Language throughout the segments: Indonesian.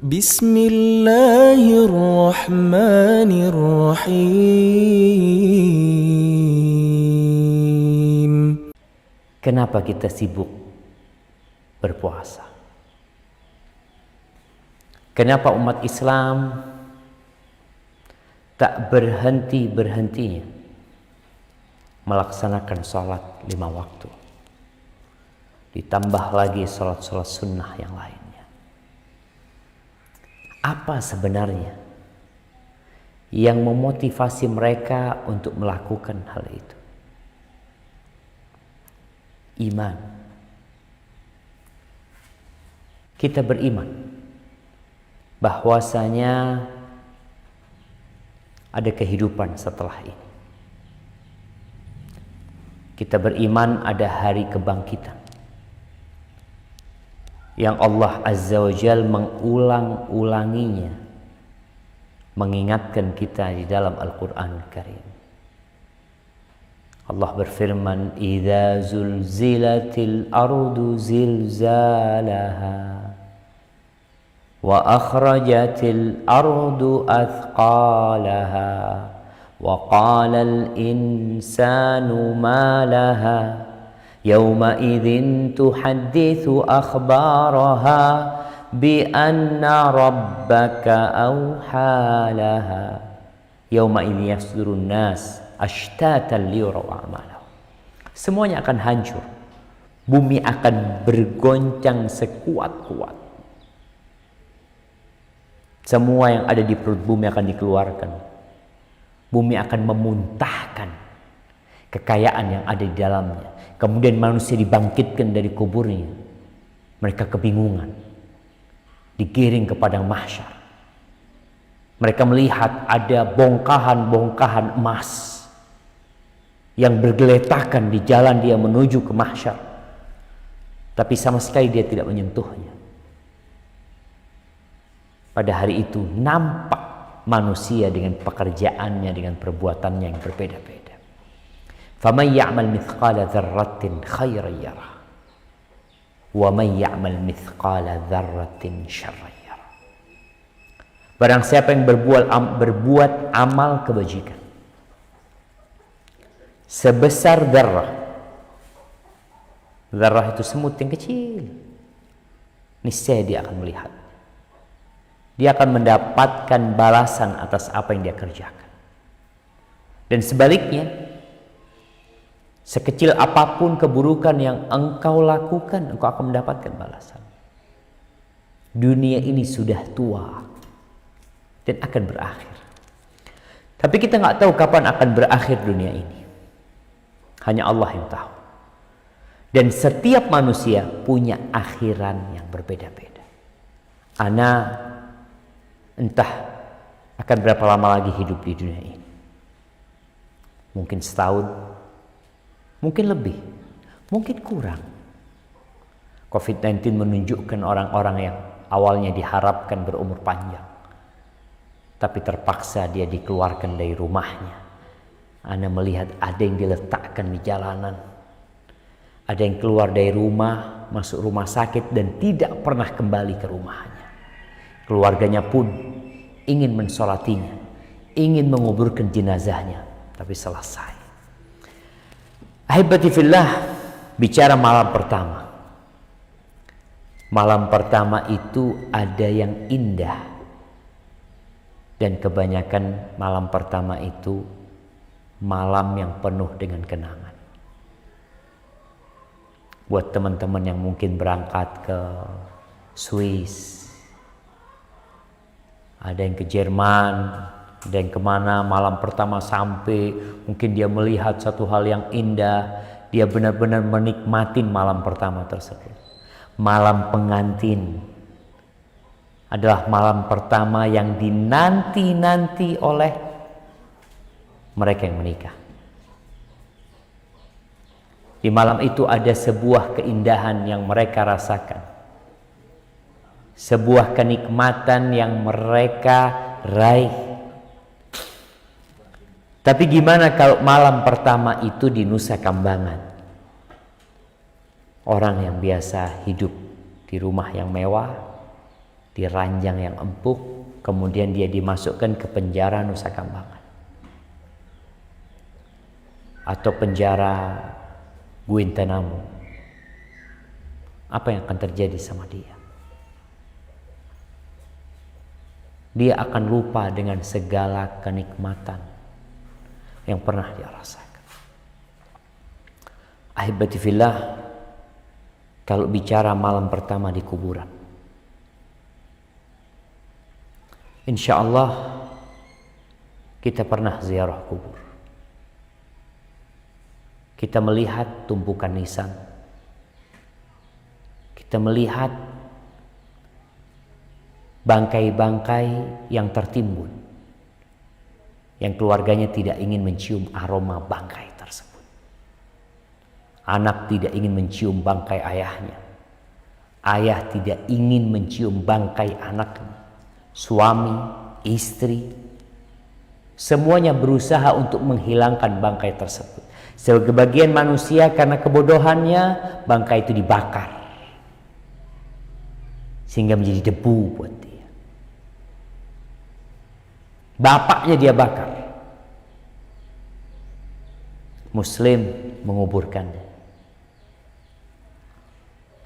Bismillahirrahmanirrahim. Kenapa kita sibuk berpuasa? Kenapa umat Islam tak berhenti-berhentinya melaksanakan sholat 5 waktu? Ditambah lagi sholat-sholat sunnah yang lainnya. Apa sebenarnya yang memotivasi mereka untuk melakukan hal itu? Iman. Kita beriman bahwasanya ada kehidupan setelah ini. Kita beriman ada hari kebangkitan yang Allah Azza wa Jal mengulang-ulanginya, mengingatkan kita di dalam Al-Quran Karim. Allah berfirman, "Idza zulzilatil ardu zilzalaha wa akhrajatil ardu athqalaha wa qala al-insanu ma laha yawma idzin tuhadditsu akhbaraha bi anna rabbaka awha laha yawma idzin yasdurun nas ashtatan liyuraw a'malahum." Semuanya akan hancur. Bumi akan bergoncang sekuat-kuat. Semua yang ada di perut bumi akan dikeluarkan. Bumi akan memuntahkan kekayaan yang ada di dalamnya. Kemudian manusia dibangkitkan dari kuburnya. Mereka kebingungan. Digiring ke padang mahsyar. Mereka melihat ada bongkahan-bongkahan emas yang bergeletakan di jalan dia menuju ke mahsyar. Tapi sama sekali dia tidak menyentuhnya. Pada hari itu nampak manusia dengan pekerjaannya, dengan perbuatannya yang berbeda-beda. فَمَنْ يَعْمَلْ مِثْقَالَ ذَرَّةٍ خَيْرًا يَرَهُ وَمَنْ يَعْمَلْ مِثْقَالَ ذَرَّةٍ شَرًّا يَرَهُ. Barang siapa yang berbuat amal kebajikan sebesar darah. Darah itu semut yang kecil. Niscaya dia akan melihat. Dia akan mendapatkan balasan atas apa yang dia kerjakan. Dan sebaliknya, sekecil apapun keburukan yang engkau lakukan, engkau akan mendapatkan balasan. Dunia ini sudah tua dan akan berakhir. Tapi kita nggak tahu kapan akan berakhir dunia ini. Hanya Allah yang tahu. Dan setiap manusia punya akhiran yang berbeda-beda. Ana entah akan berapa lama lagi hidup di dunia ini. Mungkin setahun, mungkin lebih, mungkin kurang. COVID-19 menunjukkan orang-orang yang awalnya diharapkan berumur panjang, tapi terpaksa dia dikeluarkan dari rumahnya. Anda melihat ada yang diletakkan di jalanan, ada yang keluar dari rumah, masuk rumah sakit dan tidak pernah kembali ke rumahnya. Keluarganya pun ingin mensolatinya, ingin menguburkan jenazahnya, tapi selesai. Ahibati fillah, bicara malam pertama. Malam pertama itu ada yang indah. Dan kebanyakan malam pertama itu malam yang penuh dengan kenangan. Buat teman-teman yang mungkin berangkat ke Swiss, ada yang ke Jerman, ada yang kemana malam pertama sampai, mungkin dia melihat satu hal yang indah, dia benar-benar menikmati malam pertama tersebut. Malam pengantin adalah malam pertama yang dinanti-nanti oleh mereka yang menikah. Di malam itu ada sebuah keindahan yang mereka rasakan. Sebuah kenikmatan yang mereka raih. Tapi gimana kalau malam pertama itu di Nusa Kambangan? Orang yang biasa hidup di rumah yang mewah, di ranjang yang empuk, kemudian dia dimasukkan ke penjara Nusa Kambangan atau penjara Guantanamo. Apa yang akan terjadi sama dia? Dia akan lupa dengan segala kenikmatan yang pernah dia rasakan. Ahibati fillah, kalau bicara malam pertama di kuburan, insya Allah kita pernah ziarah kubur. Kita melihat tumpukan nisan. Kita melihat bangkai-bangkai yang tertimbun, yang keluarganya tidak ingin mencium aroma bangkai tersebut. Anak tidak ingin mencium bangkai ayahnya. Ayah tidak ingin mencium bangkai anaknya. Suami, istri, semuanya berusaha untuk menghilangkan bangkai tersebut. Sebagian manusia karena kebodohannya, bangkai itu dibakar sehingga menjadi debu buat dia. Bapaknya dia bakar. Muslim menguburkannya.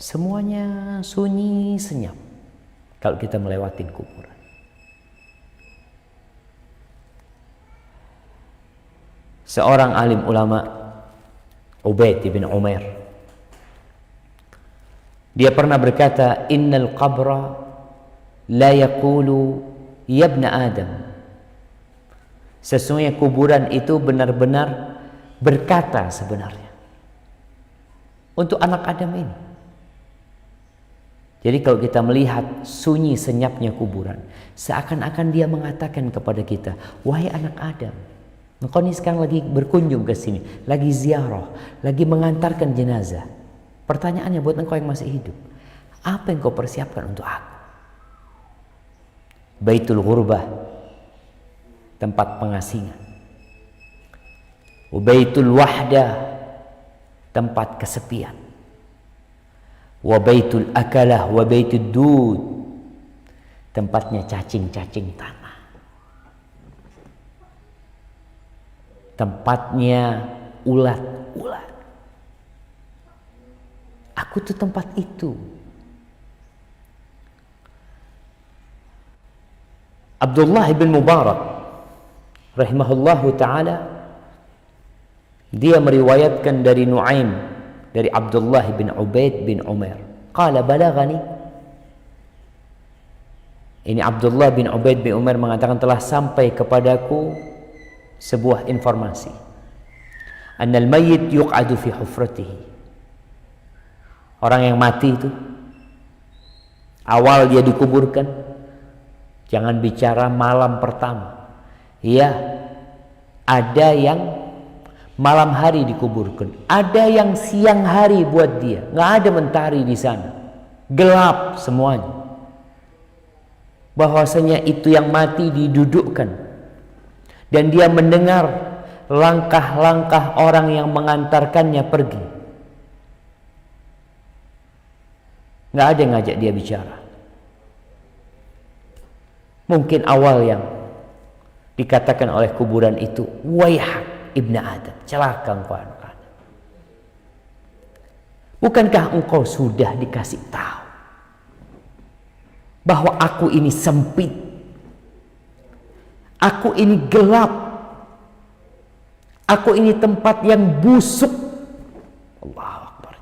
Semuanya sunyi senyap kalau kita melewati kuburan. Seorang alim ulama, Ubaid bin Umair, dia pernah berkata, innal qabra la yaqulu ya ibna Adam. Sesungguhnya kuburan itu benar-benar berkata sebenarnya untuk anak Adam ini. Jadi kalau kita melihat sunyi senyapnya kuburan, seakan-akan dia mengatakan kepada kita, wahai anak Adam, engkau ini sekarang lagi berkunjung ke sini, lagi ziarah, lagi mengantarkan jenazah. Pertanyaannya buat engkau yang masih hidup, apa yang kau persiapkan untuk aku? Baitul Ghurbah, tempat pengasingan. Baitul Wahdah, tempat kesepian. Wa baitul akalah wa baitud dud, tempatnya cacing-cacing tanah. Tempatnya ulat-ulat. Aku tuh tempat itu. Abdullah bin Mubarak rahimahullahu ta'ala, dia meriwayatkan dari Nuaim, dari Abdullah bin Ubaid bin Umar. Qala balagani. Ini Abdullah bin Ubaid bin Umar mengatakan, telah sampai kepadaku sebuah informasi. Annal mayyit yuq'adu fi hufratihi. Orang yang mati itu, awal dia dikuburkan, jangan bicara malam pertama. Iya, ada yang malam hari dikuburkan, ada yang siang hari buat dia, nggak ada mentari di sana, gelap semuanya. Bahwasanya itu yang mati didudukkan dan dia mendengar langkah-langkah orang yang mengantarkannya pergi. Nggak ada yang ngajak dia bicara. Mungkin awal yang dikatakan oleh kuburan itu, wayhak ibna Adam, celaka engkau anak Adam. Bukankah engkau sudah dikasih tahu bahwa aku ini sempit, aku ini gelap, aku ini tempat yang busuk. Allahu Akbar.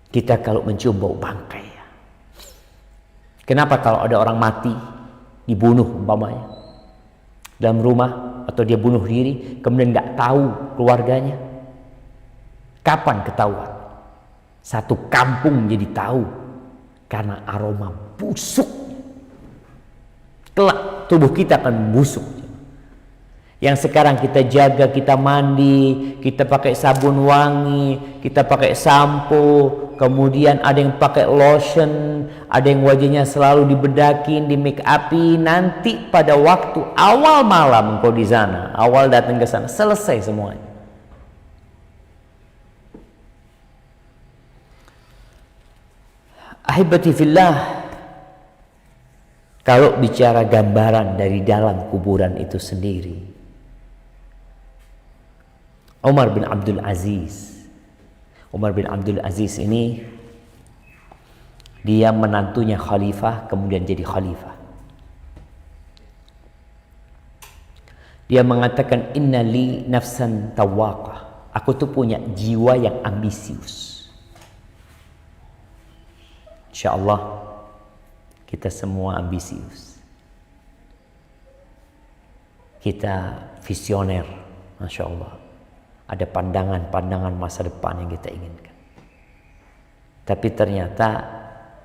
Kita kalau mencium bau bangkai, kenapa kalau ada orang mati dibunuh umpamanya dalam rumah, atau dia bunuh diri kemudian nggak tahu keluarganya, kapan ketahuan? Satu kampung jadi tahu karena aroma busuk. Kelak tubuh kita akan busuk. Yang sekarang kita jaga, kita mandi, kita pakai sabun wangi, kita pakai sampo, kemudian ada yang pakai lotion, ada yang wajahnya selalu dibedakin, di make upi. Nanti pada waktu awal malam engkau di sana, awal datang ke sana, selesai semuanya. Ahibati fillah, kalau bicara gambaran dari dalam kuburan itu sendiri, Umar bin Abdul Aziz ini dia menantunya khalifah, kemudian jadi khalifah. Dia mengatakan, inna li nafsan tawaqah, aku tuh punya jiwa yang ambisius. Insya Allah kita semua ambisius, kita visioner, Masya Allah. Ada pandangan-pandangan masa depan yang kita inginkan. Tapi ternyata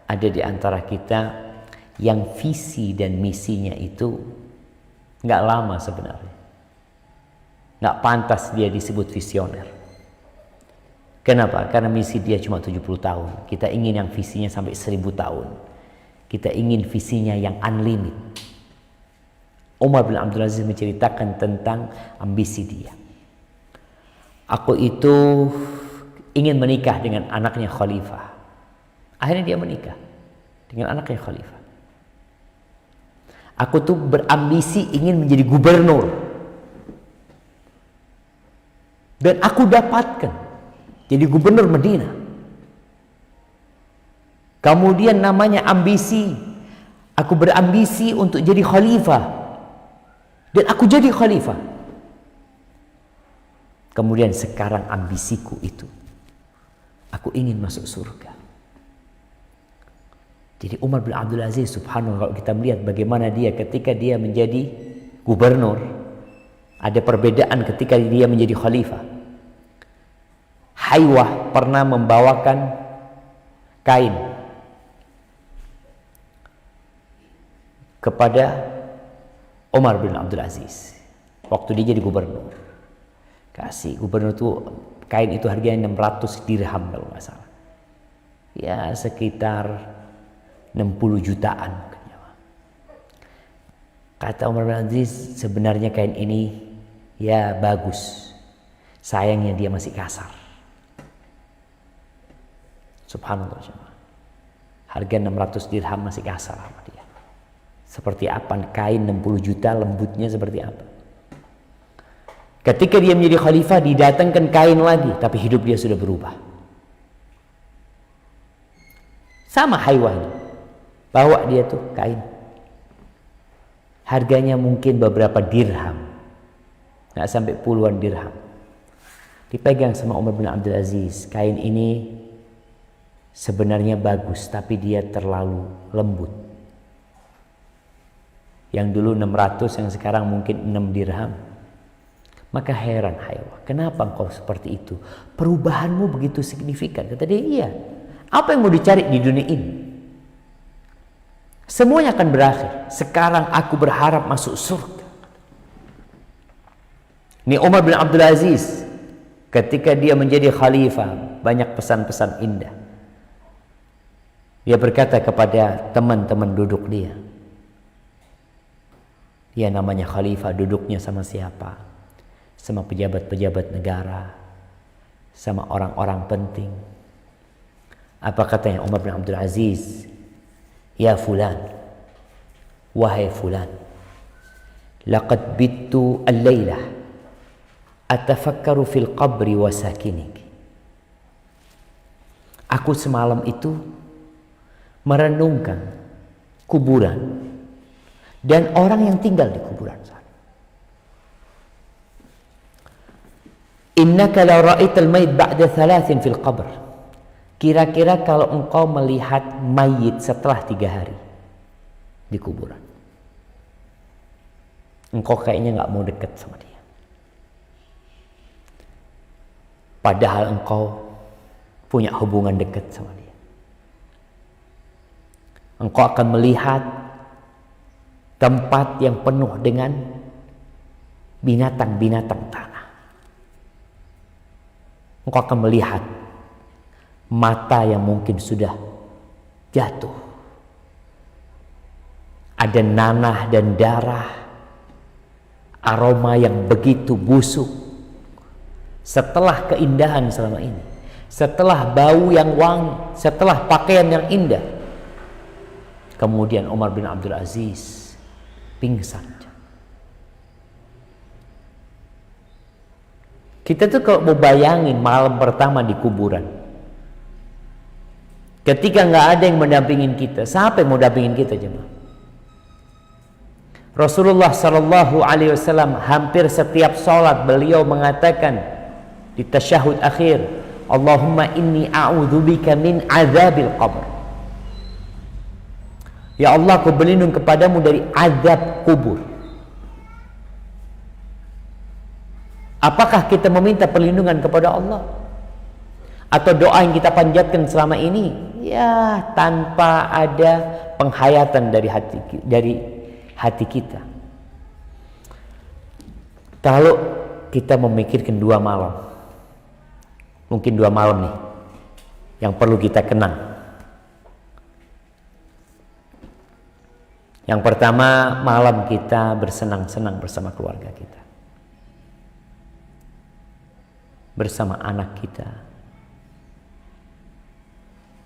ada di antara kita yang visi dan misinya itu nggak lama sebenarnya. Nggak pantas dia disebut visioner. Kenapa? Karena misi dia cuma 70 tahun. Kita ingin yang visinya sampai 1000 tahun. Kita ingin visinya yang unlimited. Umar bin Abdul Aziz menceritakan tentang ambisi dia. Aku itu ingin menikah dengan anaknya khalifah. Akhirnya dia menikah dengan anaknya khalifah. Aku tuh berambisi ingin menjadi gubernur. Dan aku dapatkan jadi gubernur Madinah. Kemudian namanya ambisi. Aku berambisi untuk jadi khalifah. Dan aku jadi khalifah. Kemudian sekarang ambisiku itu, aku ingin masuk surga. Jadi Umar bin Abdul Aziz, subhanallah, kalau kita melihat bagaimana dia ketika dia menjadi gubernur, ada perbedaan ketika dia menjadi khalifah. Haywah pernah membawakan kain kepada Umar bin Abdul Aziz waktu dia jadi gubernur. Kasih gubernur itu kain itu harganya 600 dirham kalau nggak salah. Ya sekitar 60 jutaan. Kata Umar bin Aziz, sebenarnya kain ini ya bagus. Sayangnya dia masih kasar. Subhanallah. Harga 600 dirham masih kasar sama dia. Seperti apa kain 60 juta lembutnya seperti apa. Ketika dia menjadi khalifah didatangkan kain lagi, tapi hidup dia sudah berubah. Sama Haywah ini. Bawa dia tuh kain. Harganya mungkin beberapa dirham. Nggak sampai puluhan dirham. Dipegang sama Umar bin Abdul Aziz. Kain ini sebenarnya bagus, tapi dia terlalu lembut. Yang dulu 600, yang sekarang mungkin 6 dirham. Maka heran Haywah, kenapa engkau seperti itu? Perubahanmu begitu signifikan. Kata dia, iya. Apa yang mau dicari di dunia ini? Semuanya akan berakhir. Sekarang aku berharap masuk surga. Ini Umar bin Abdul Aziz, ketika dia menjadi khalifah, banyak pesan-pesan indah. Dia berkata kepada teman-teman duduk dia. Dia namanya khalifah, duduknya sama siapa? Sama pejabat-pejabat negara, sama orang-orang penting. Apa katanya Umar bin Abdul Aziz? Ya fulan, wahai fulan, laqad bittu al-laylah atafakkaru fil qabri wa sakinik. Aku semalam itu merenungkan kuburan dan orang yang tinggal di kuburan sana. Innaka la ra'aital mayit ba'da 3 fil qabr. Kira-kira kalau engkau melihat mayit setelah 3 hari di kuburan, engkau kayaknya nggak mau dekat sama dia. Padahal engkau punya hubungan dekat sama dia. Engkau akan melihat tempat yang penuh dengan binatang-binatang tanah. Engkau akan melihat mata yang mungkin sudah jatuh. Ada nanah dan darah, aroma yang begitu busuk. Setelah keindahan selama ini, setelah bau yang wangi, setelah pakaian yang indah, Kemudian Umar bin Abdul Aziz pingsan. Kita tuh kalau mau bayangin malam pertama di kuburan, ketika nggak ada yang mendampingin kita, siapa yang mau dampingin kita jemaah? Rasulullah Shallallahu Alaihi Wasallam hampir setiap sholat beliau mengatakan di tasyahud akhir, Allahumma inni a'udzubika min azabil qabr. Ya Allah, aku berlindung kepadamu dari azab kubur. Apakah kita meminta perlindungan kepada Allah? Atau doa yang kita panjatkan selama ini ya tanpa ada penghayatan dari hati kita. Kalau kita memikirkan 2 malam, mungkin 2 malam nih yang perlu kita kenang. Yang pertama, malam kita bersenang-senang bersama keluarga kita, bersama anak kita,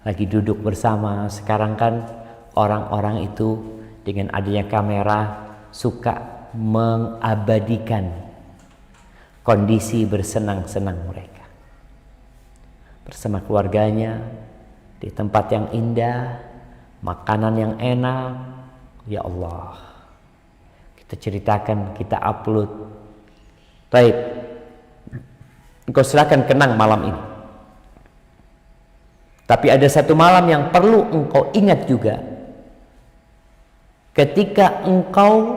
lagi duduk bersama. Sekarang kan orang-orang itu dengan adanya kamera suka mengabadikan kondisi bersenang-senang mereka bersama keluarganya di tempat yang indah, makanan yang enak. Ya Allah, kita ceritakan, kita upload. Baik, engkau silakan kenang malam ini. Tapi ada satu malam yang perlu engkau ingat juga. Ketika engkau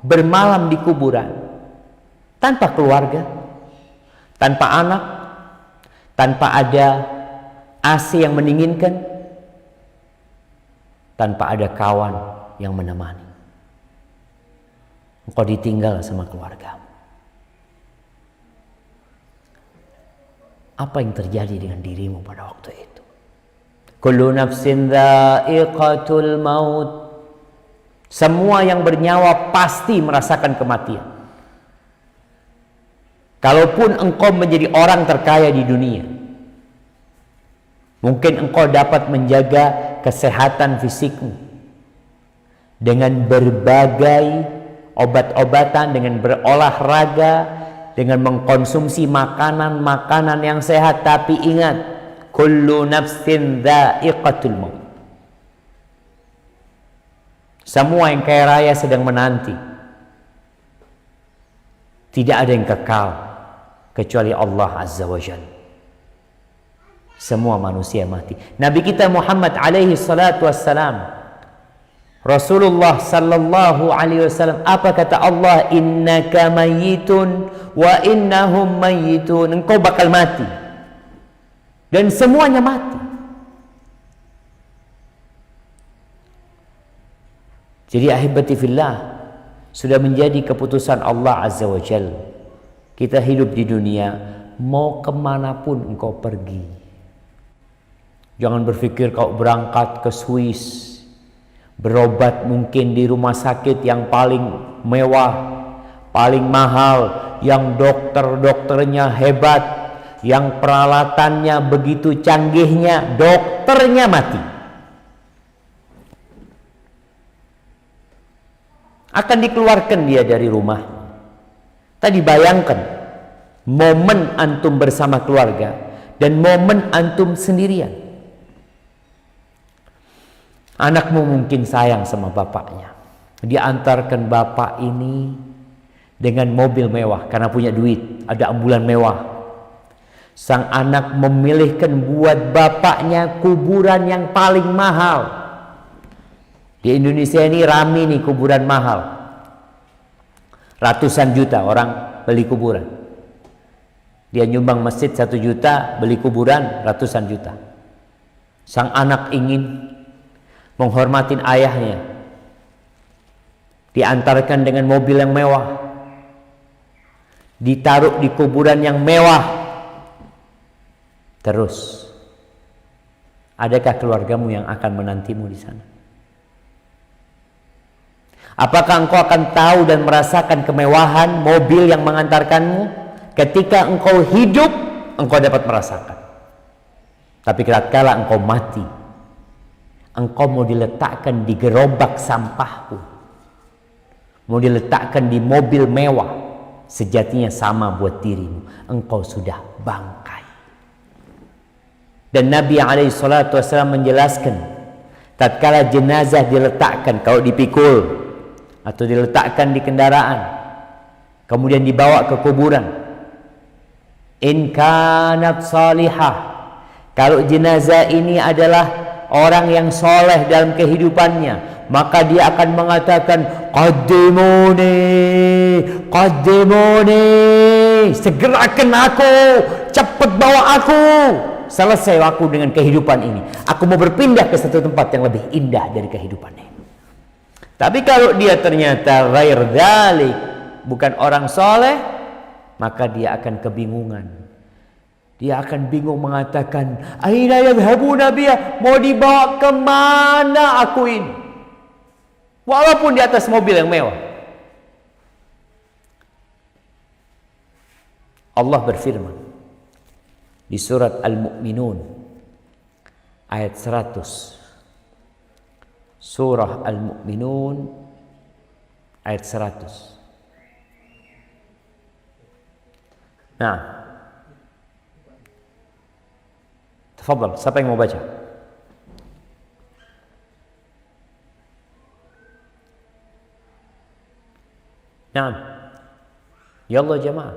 bermalam di kuburan, tanpa keluarga, tanpa anak, tanpa ada AC yang mendinginkan, tanpa ada kawan yang menemani. Engkau ditinggal sama keluargamu. Apa yang terjadi dengan dirimu pada waktu itu? Kullu nafsin dha'iqatul maut. Semua yang bernyawa pasti merasakan kematian. Kalaupun engkau menjadi orang terkaya di dunia, mungkin engkau dapat menjaga kesehatan fisikmu dengan berbagai obat-obatan, dengan berolahraga, dengan mengkonsumsi makanan-makanan yang sehat. Tapi ingat, kullu nafsin dha'iqatul maut. Semua yang kaya raya sedang menanti. Tidak ada yang kekal kecuali Allah Azza wa Jalla. Semua manusia mati. Nabi kita Muhammad alaihi salatu wassalam, Rasulullah sallallahu alaihi wasallam, apa kata Allah? Innaka mayyitun wa innahum mayyitun. Engkau bakal mati dan semuanya mati. Jadi ahibati fillah, sudah menjadi keputusan Allah Azza wa Jalla. Kita hidup di dunia, mau kemanapun engkau pergi. Jangan berpikir kau berangkat ke Swiss, berobat mungkin di rumah sakit yang paling mewah, paling mahal, yang dokternya hebat, yang peralatannya begitu canggihnya, dokternya mati. Akan dikeluarkan dia dari rumah. Tadi bayangkan momen antum bersama keluarga dan momen antum sendirian. Anakmu mungkin sayang sama bapaknya. Diantarkan bapak ini dengan mobil mewah karena punya duit, ada ambulan mewah. Sang anak memilihkan buat bapaknya kuburan yang paling mahal. Di Indonesia ini rame nih kuburan mahal. Ratusan juta orang beli kuburan. Dia nyumbang masjid 1 juta, beli kuburan ratusan juta. Sang anak ingin menghormatin ayahnya, diantarkan dengan mobil yang mewah, ditaruh di kuburan yang mewah. Terus, adakah keluargamu yang akan menantimu di sana? Apakah engkau akan tahu dan merasakan kemewahan mobil yang mengantarkanmu? Ketika engkau hidup, engkau dapat merasakan. Tapi tatkala engkau mati, Engkau mau diletakkan di gerobak sampah pun, mau diletakkan di mobil mewah, sejatinya sama buat dirimu. Engkau sudah bangkai. Dan Nabi SAW menjelaskan, tatkala jenazah diletakkan, kalau dipikul atau diletakkan di kendaraan, kemudian dibawa ke kuburan, in kanat salihah, kalau jenazah ini adalah orang yang soleh dalam kehidupannya, maka dia akan mengatakan, qaddimuni, qaddimuni, segerakan aku, cepat bawa aku, selesai aku dengan kehidupan ini, aku mau berpindah ke satu tempat yang lebih indah dari kehidupan ini. Tapi kalau dia ternyata ghair dzalik, bukan orang soleh, maka dia akan kebingungan. Dia akan bingung mengatakan, aina yadhhabuna biya, mau dibawa kemana aku ini? Walaupun di atas mobil yang mewah. Allah berfirman di surat Al-Mu'minun ayat 100. Surah Al-Mu'minun ayat 100. Nah, tafadhal, siapa yang mau baca? Naam. Ya Allah jamaah.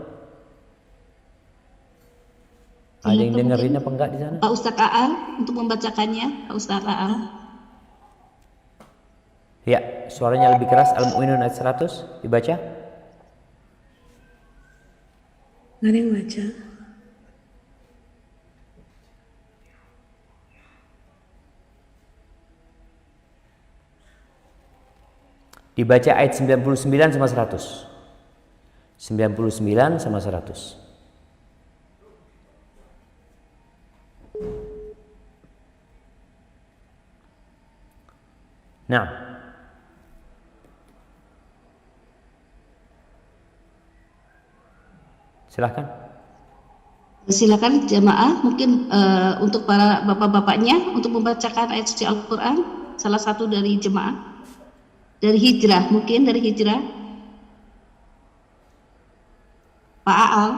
Ada yang dengerin apa enggak di sana? Pak Ustaz Aal untuk membacakannya, Pak Ustaz Aal. Ya, suaranya lebih keras. Al-Mu'minun ayat 100 dibaca. Nggak ada yang baca. Dibaca ayat 99 sama 100. 99 sama 100. Nah, silahkan. Silakan jamaah, mungkin untuk para bapak-bapaknya untuk membacakan ayat suci Al-Quran, salah satu dari jemaah dari Hijrah, mungkin dari Hijrah, Pak Aal.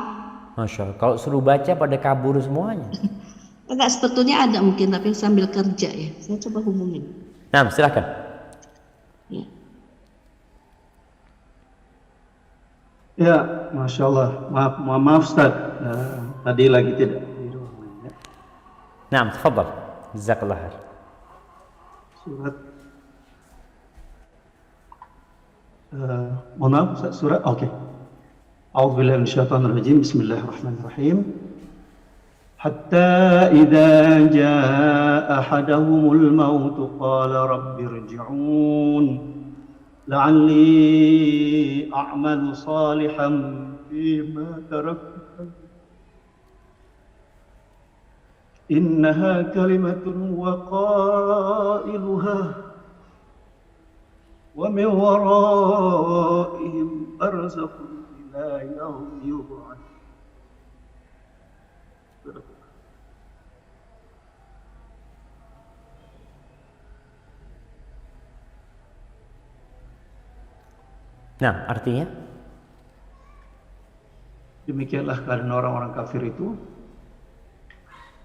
Masya Allah, kalau suruh baca pada kabur semuanya. Enggak, sebetulnya ada mungkin, tapi sambil kerja ya. Saya coba hubungin. Nah, silahkan. Ya. Ya, Masya Allah. Maaf Ustaz, tadi lagi tidak di ruangan. Nah, tafadhal. Jazakallah khair. Surat, mohon maaf Ustaz, surat, oke. A'udzubillahi minasyaitonir rajim. Bismillahirrahmanirrahim. Hatta idza jaa ahaduhumul maut qala rabbi irji'un la'alli a'malu salihan fima taraktu innaha kalimatun wa qailuha wa min waraihim barzakhun ila yaumi yub'ats. Nah, artinya Demikianlah keadaan orang-orang kafir itu,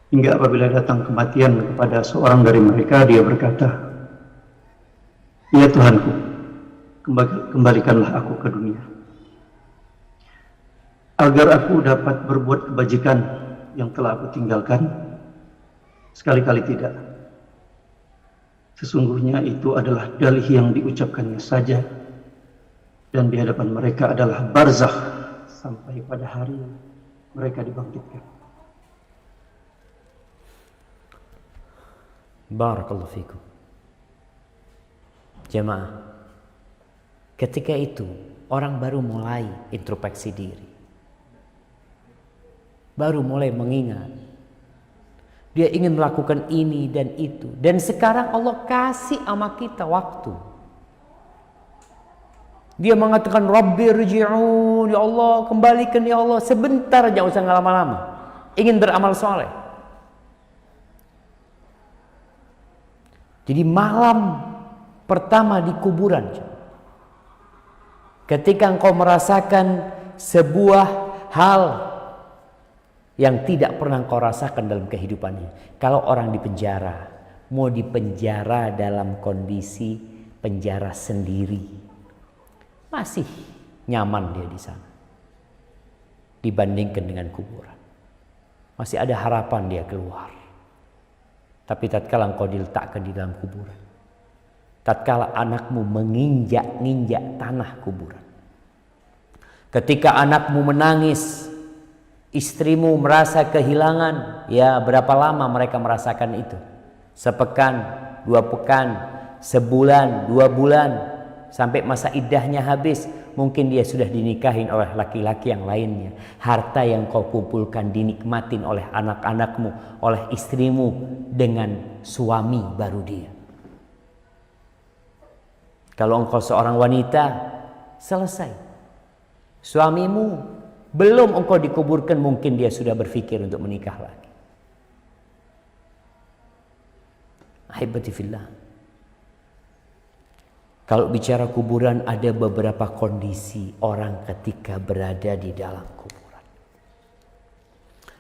hingga apabila datang kematian kepada seorang dari mereka, dia berkata, ya Tuhanku, kembalikanlah aku ke dunia, agar aku dapat berbuat kebajikan yang telah aku tinggalkan. Sekali-kali tidak. Sesungguhnya itu adalah dalih yang diucapkannya saja, dan di hadapan mereka adalah barzakh sampai pada hari mereka dibangkitkan. Barakallahu fikum. Jemaah, ketika itu orang baru mulai introspeksi diri, baru mulai mengingat dia ingin melakukan ini dan itu, dan sekarang Allah kasih sama kita waktu. Dia mengatakan Rabbi irji'un, ya Allah kembalikan ya Allah, sebentar aja, usah lama-lama, ingin beramal soleh. Jadi malam pertama di kuburan, ketika engkau merasakan sebuah hal yang tidak pernah engkau rasakan dalam kehidupannya. Kalau orang di penjara, mau di penjara dalam kondisi penjara sendiri, masih nyaman dia di sana dibandingkan dengan kuburan. Masih ada harapan dia keluar. Tapi tatkala engkau diletakkan di dalam kuburan, tatkala anakmu menginjak-injak tanah kuburan, ketika anakmu menangis, istrimu merasa kehilangan, ya berapa lama mereka merasakan itu? Sepekan, 2 pekan, sebulan, 2 bulan, sampai masa iddahnya habis. Mungkin dia sudah dinikahin oleh laki-laki yang lainnya. Harta yang kau kumpulkan dinikmatin oleh anak-anakmu, oleh istrimu dengan suami baru dia. Kalau engkau seorang wanita, selesai. Suamimu belum engkau dikuburkan, mungkin dia sudah berpikir untuk menikah lagi. Ahibati fillah. Kalau bicara kuburan, ada beberapa kondisi orang ketika berada di dalam kuburan.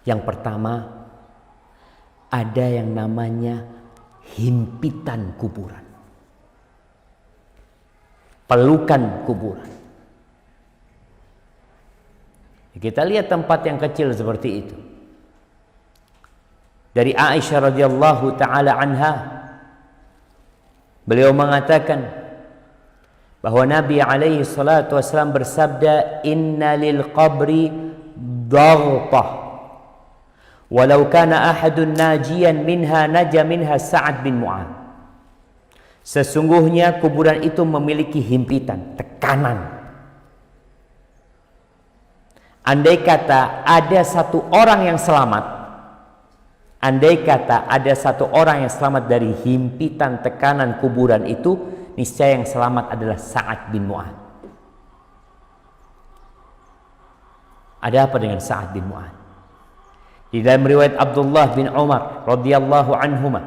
Yang pertama, ada yang namanya himpitan kuburan, pelukan kuburan. Kita lihat tempat yang kecil seperti itu. Dari Aisyah radhiyallahu taala anha, beliau mengatakan bahwa Nabi alaihi salatu wasallam bersabda, "Inna lil qabri daghtah, walau kana ahadun najiyan minha naja minha Sa'ad bin Mu'adz." Sesungguhnya kuburan itu memiliki himpitan, tekanan. Andai kata ada satu orang yang selamat, andai kata ada satu orang yang selamat dari himpitan tekanan kuburan itu, niscaya yang selamat adalah Sa'ad bin Mu'adz. Ada apa dengan Sa'ad bin Mu'adz? Di dalam riwayat Abdullah bin Umar radhiyallahu anhuma,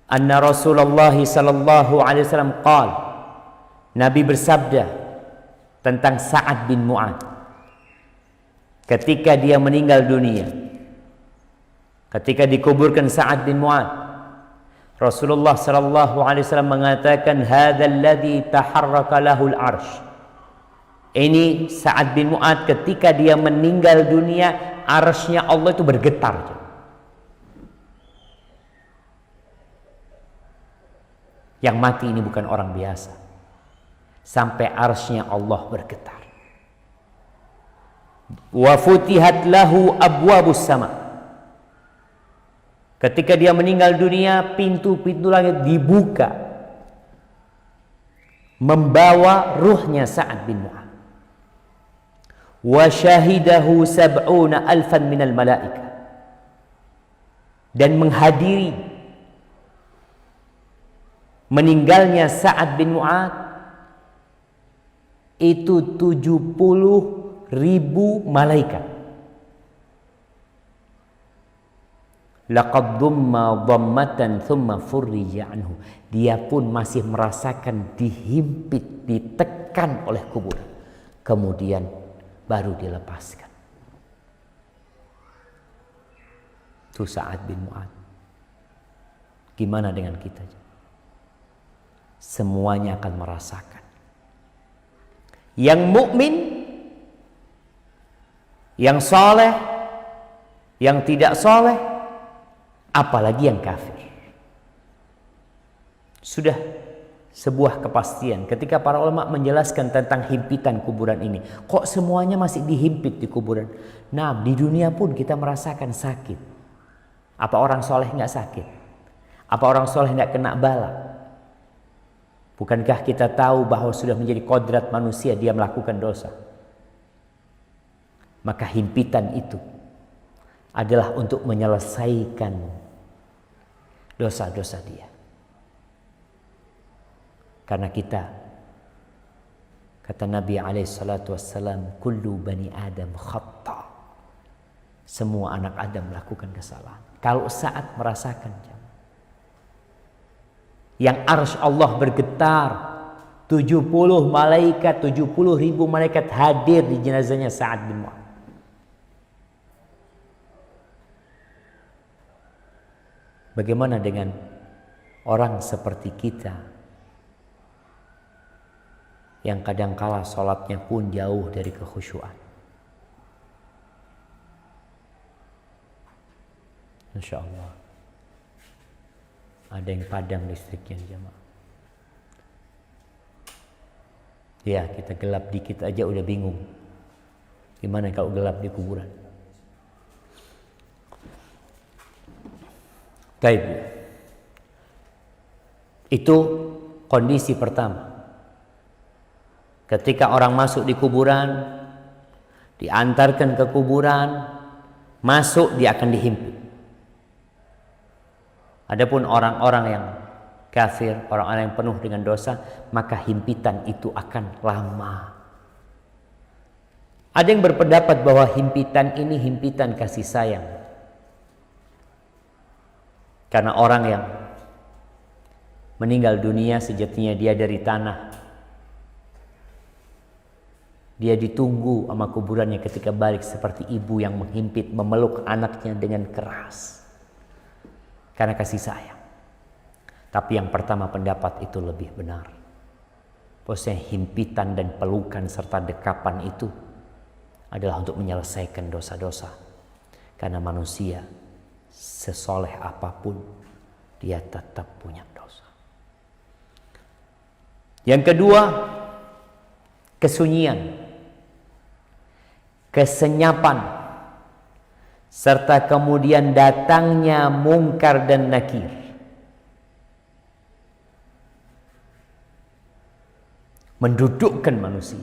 anna Rasulullah sallallahu alaihi wasallam qala, Nabi bersabda tentang Sa'ad bin Mu'adz ketika dia meninggal dunia. Ketika dikuburkan Sa'ad bin Mu'adz, Rasulullah sallallahu alaihi wasallam mengatakan, hadzal ladzi taharraka lahul arsy. Ini Sa'ad bin Mu'adz ketika dia meninggal dunia, arsy-nya Allah itu bergetar. Yang mati ini bukan orang biasa. Sampai arsy-nya Allah bergetar. Wa futihat lahu abwabus sama. Ketika dia meninggal dunia, pintu-pintu langit dibuka membawa ruhnya Sa'ad bin Mu'adz. Wa syahidahu 70,000 minal malaika, dan menghadiri meninggalnya Sa'ad bin Mu'adz itu 70.000 malaikat. Laqad dhamma dhammatan thumma furrija anhu. Dia pun masih merasakan dihimpit, ditekan oleh kuburan. Kemudian baru dilepaskan. Itu Sa'ad bin Mu'adz. Gimana dengan kita? Semuanya akan merasakan. Yang mukmin, yang saleh, yang tidak saleh, apalagi yang kafir. Sudah sebuah kepastian ketika para ulama menjelaskan tentang himpitan kuburan ini. Kok semuanya masih dihimpit di kuburan? Nah, di dunia pun kita merasakan sakit. Apa orang soleh nggak sakit? Apa orang soleh nggak kena bala? Bukankah kita tahu bahwa sudah menjadi kodrat manusia dia melakukan dosa? Maka himpitan itu adalah untuk menyelesaikan dosa-dosa dia. Karena kita, kata Nabi SAW, kullu bani Adam khata. Semua anak Adam melakukan kesalahan. Kalau saat merasakan, yang arsy Allah bergetar, 70 malaikat, 70.000 malaikat hadir di jenazahnya Sa'ad bin Mu'adz. Bagaimana dengan orang seperti kita yang kadangkala sholatnya pun jauh dari kekhusyuan? Insya Allah ada yang padam listriknya jemaah. Ya, kita gelap dikit aja udah bingung. Gimana kalau gelap di kuburan? Baik. Itu kondisi pertama. Ketika orang masuk di kuburan, diantarkan ke kuburan, masuk dia akan dihimpit. Adapun orang-orang yang kafir, orang-orang yang penuh dengan dosa, maka himpitan itu akan lama. Ada yang berpendapat bahwa himpitan ini himpitan kasih sayang. Karena orang yang meninggal dunia sejatinya dia dari tanah. Dia ditunggu sama kuburannya ketika balik seperti ibu yang menghimpit, memeluk anaknya dengan keras. Karena kasih sayang. Tapi yang pertama pendapat itu lebih benar. Bahwasanya himpitan dan pelukan serta dekapan itu adalah untuk menyelesaikan dosa-dosa. Karena manusia sesoleh apapun dia tetap punya dosa. Yang kedua, kesunyian, kesenyapan, serta kemudian datangnya mungkar dan nakir. Mendudukkan manusia.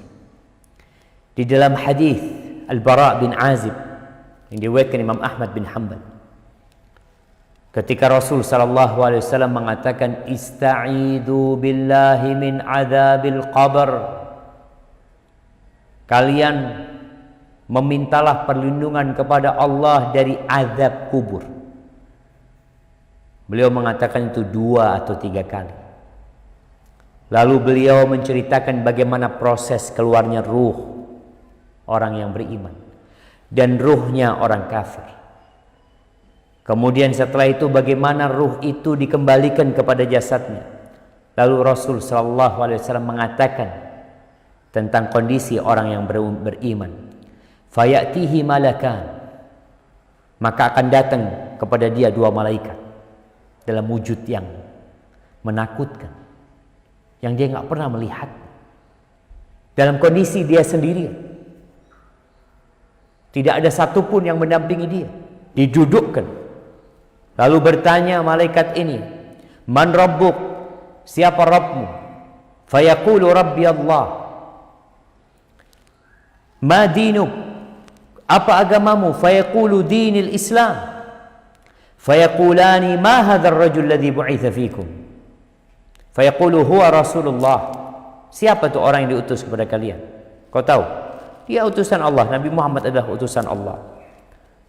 Di dalam hadis Al-Bara' bin Azib yang diriwayatkan Imam Ahmad bin Hanbal, ketika Rasul sallallahu alaihi wasallam mengatakan ista'idu billahi min adzabil qabr, kalian memintalah perlindungan kepada Allah dari azab kubur. Beliau mengatakan itu 2 atau 3 kali. Lalu beliau menceritakan bagaimana proses keluarnya ruh orang yang beriman dan ruhnya orang kafir. Kemudian setelah itu bagaimana ruh itu dikembalikan kepada jasadnya. Lalu Rasul sallallahu alaihi wasallam mengatakan tentang kondisi orang yang beriman. Fayatihi malakan, maka akan datang kepada dia 2 malaikat dalam wujud yang menakutkan, yang dia nggak pernah melihat, dalam kondisi dia sendiri, tidak ada satupun yang mendampingi dia, didudukkan. Lalu bertanya malaikat ini, man rabbuk, siapa Rabbmu? Fayaqulu rabbi Allah. Ma dinuk, apa agamamu? Fayaqulu dinil Islam. Fayaqulani ma hadzal rajul ladzi bu'itsa fikum. Fayaqulu huwa Rasulullah. Siapa itu orang yang diutus kepada kalian? Kau tahu? Dia utusan Allah. Nabi Muhammad adalah utusan Allah.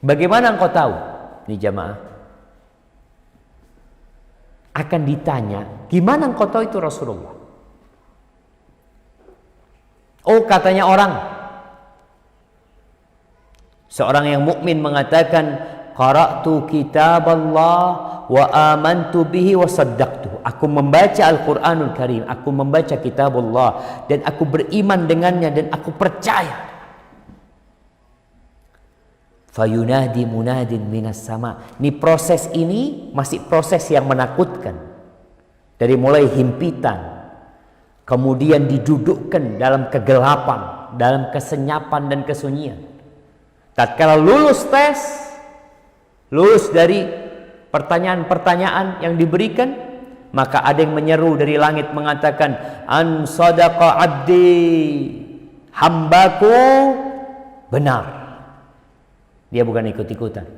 Bagaimana engkau tahu? Ini jamaah akan ditanya, gimana engkau tahu itu Rasulullah? Oh, katanya orang, seorang yang mukmin mengatakan, qara'tu kitaballah wa amantu bihi wa saddaqtu. Aku membaca Al-Qur'anul Karim, aku membaca kitabullah dan aku beriman dengannya dan aku percaya. Fayunadi munadin minas sama. Ini proses ini masih proses yang menakutkan. Dari mulai himpitan, kemudian didudukkan dalam kegelapan, dalam kesenyapan dan kesunyian. Tatkala lulus tes, lulus dari pertanyaan-pertanyaan yang diberikan, maka ada yang menyeru dari langit mengatakan, an sadaqa abdi, hambaku benar. Dia bukan ikut-ikutan,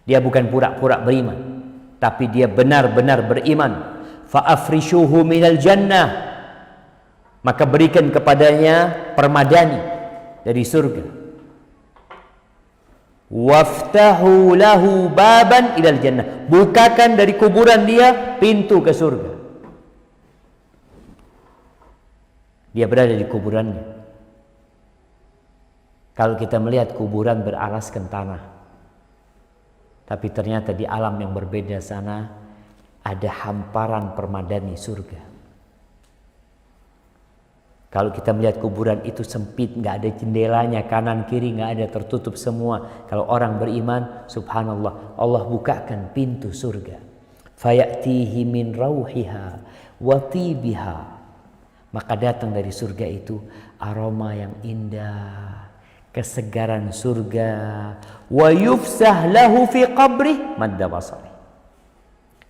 dia bukan pura-pura beriman, tapi dia benar-benar beriman. Fa'afrishuhu minal jannah, maka berikan kepadanya permadani dari surga. Waftahu lahu baban ilal jannah. Bukakan dari kuburan dia pintu ke surga. Dia berada di kuburannya. Kalau kita melihat kuburan beralaskan tanah, tapi ternyata di alam yang berbeda sana ada hamparan permadani surga. Kalau kita melihat kuburan itu sempit, nggak ada jendelanya, kanan kiri nggak ada, tertutup semua. Kalau orang beriman, subhanallah, Allah bukakan pintu surga. Fayatihi min rauhiha wa tibiha. Maka datang dari surga itu aroma yang indah, kesegaran surga. Wa yufsah lahu fi qabrih madda basari.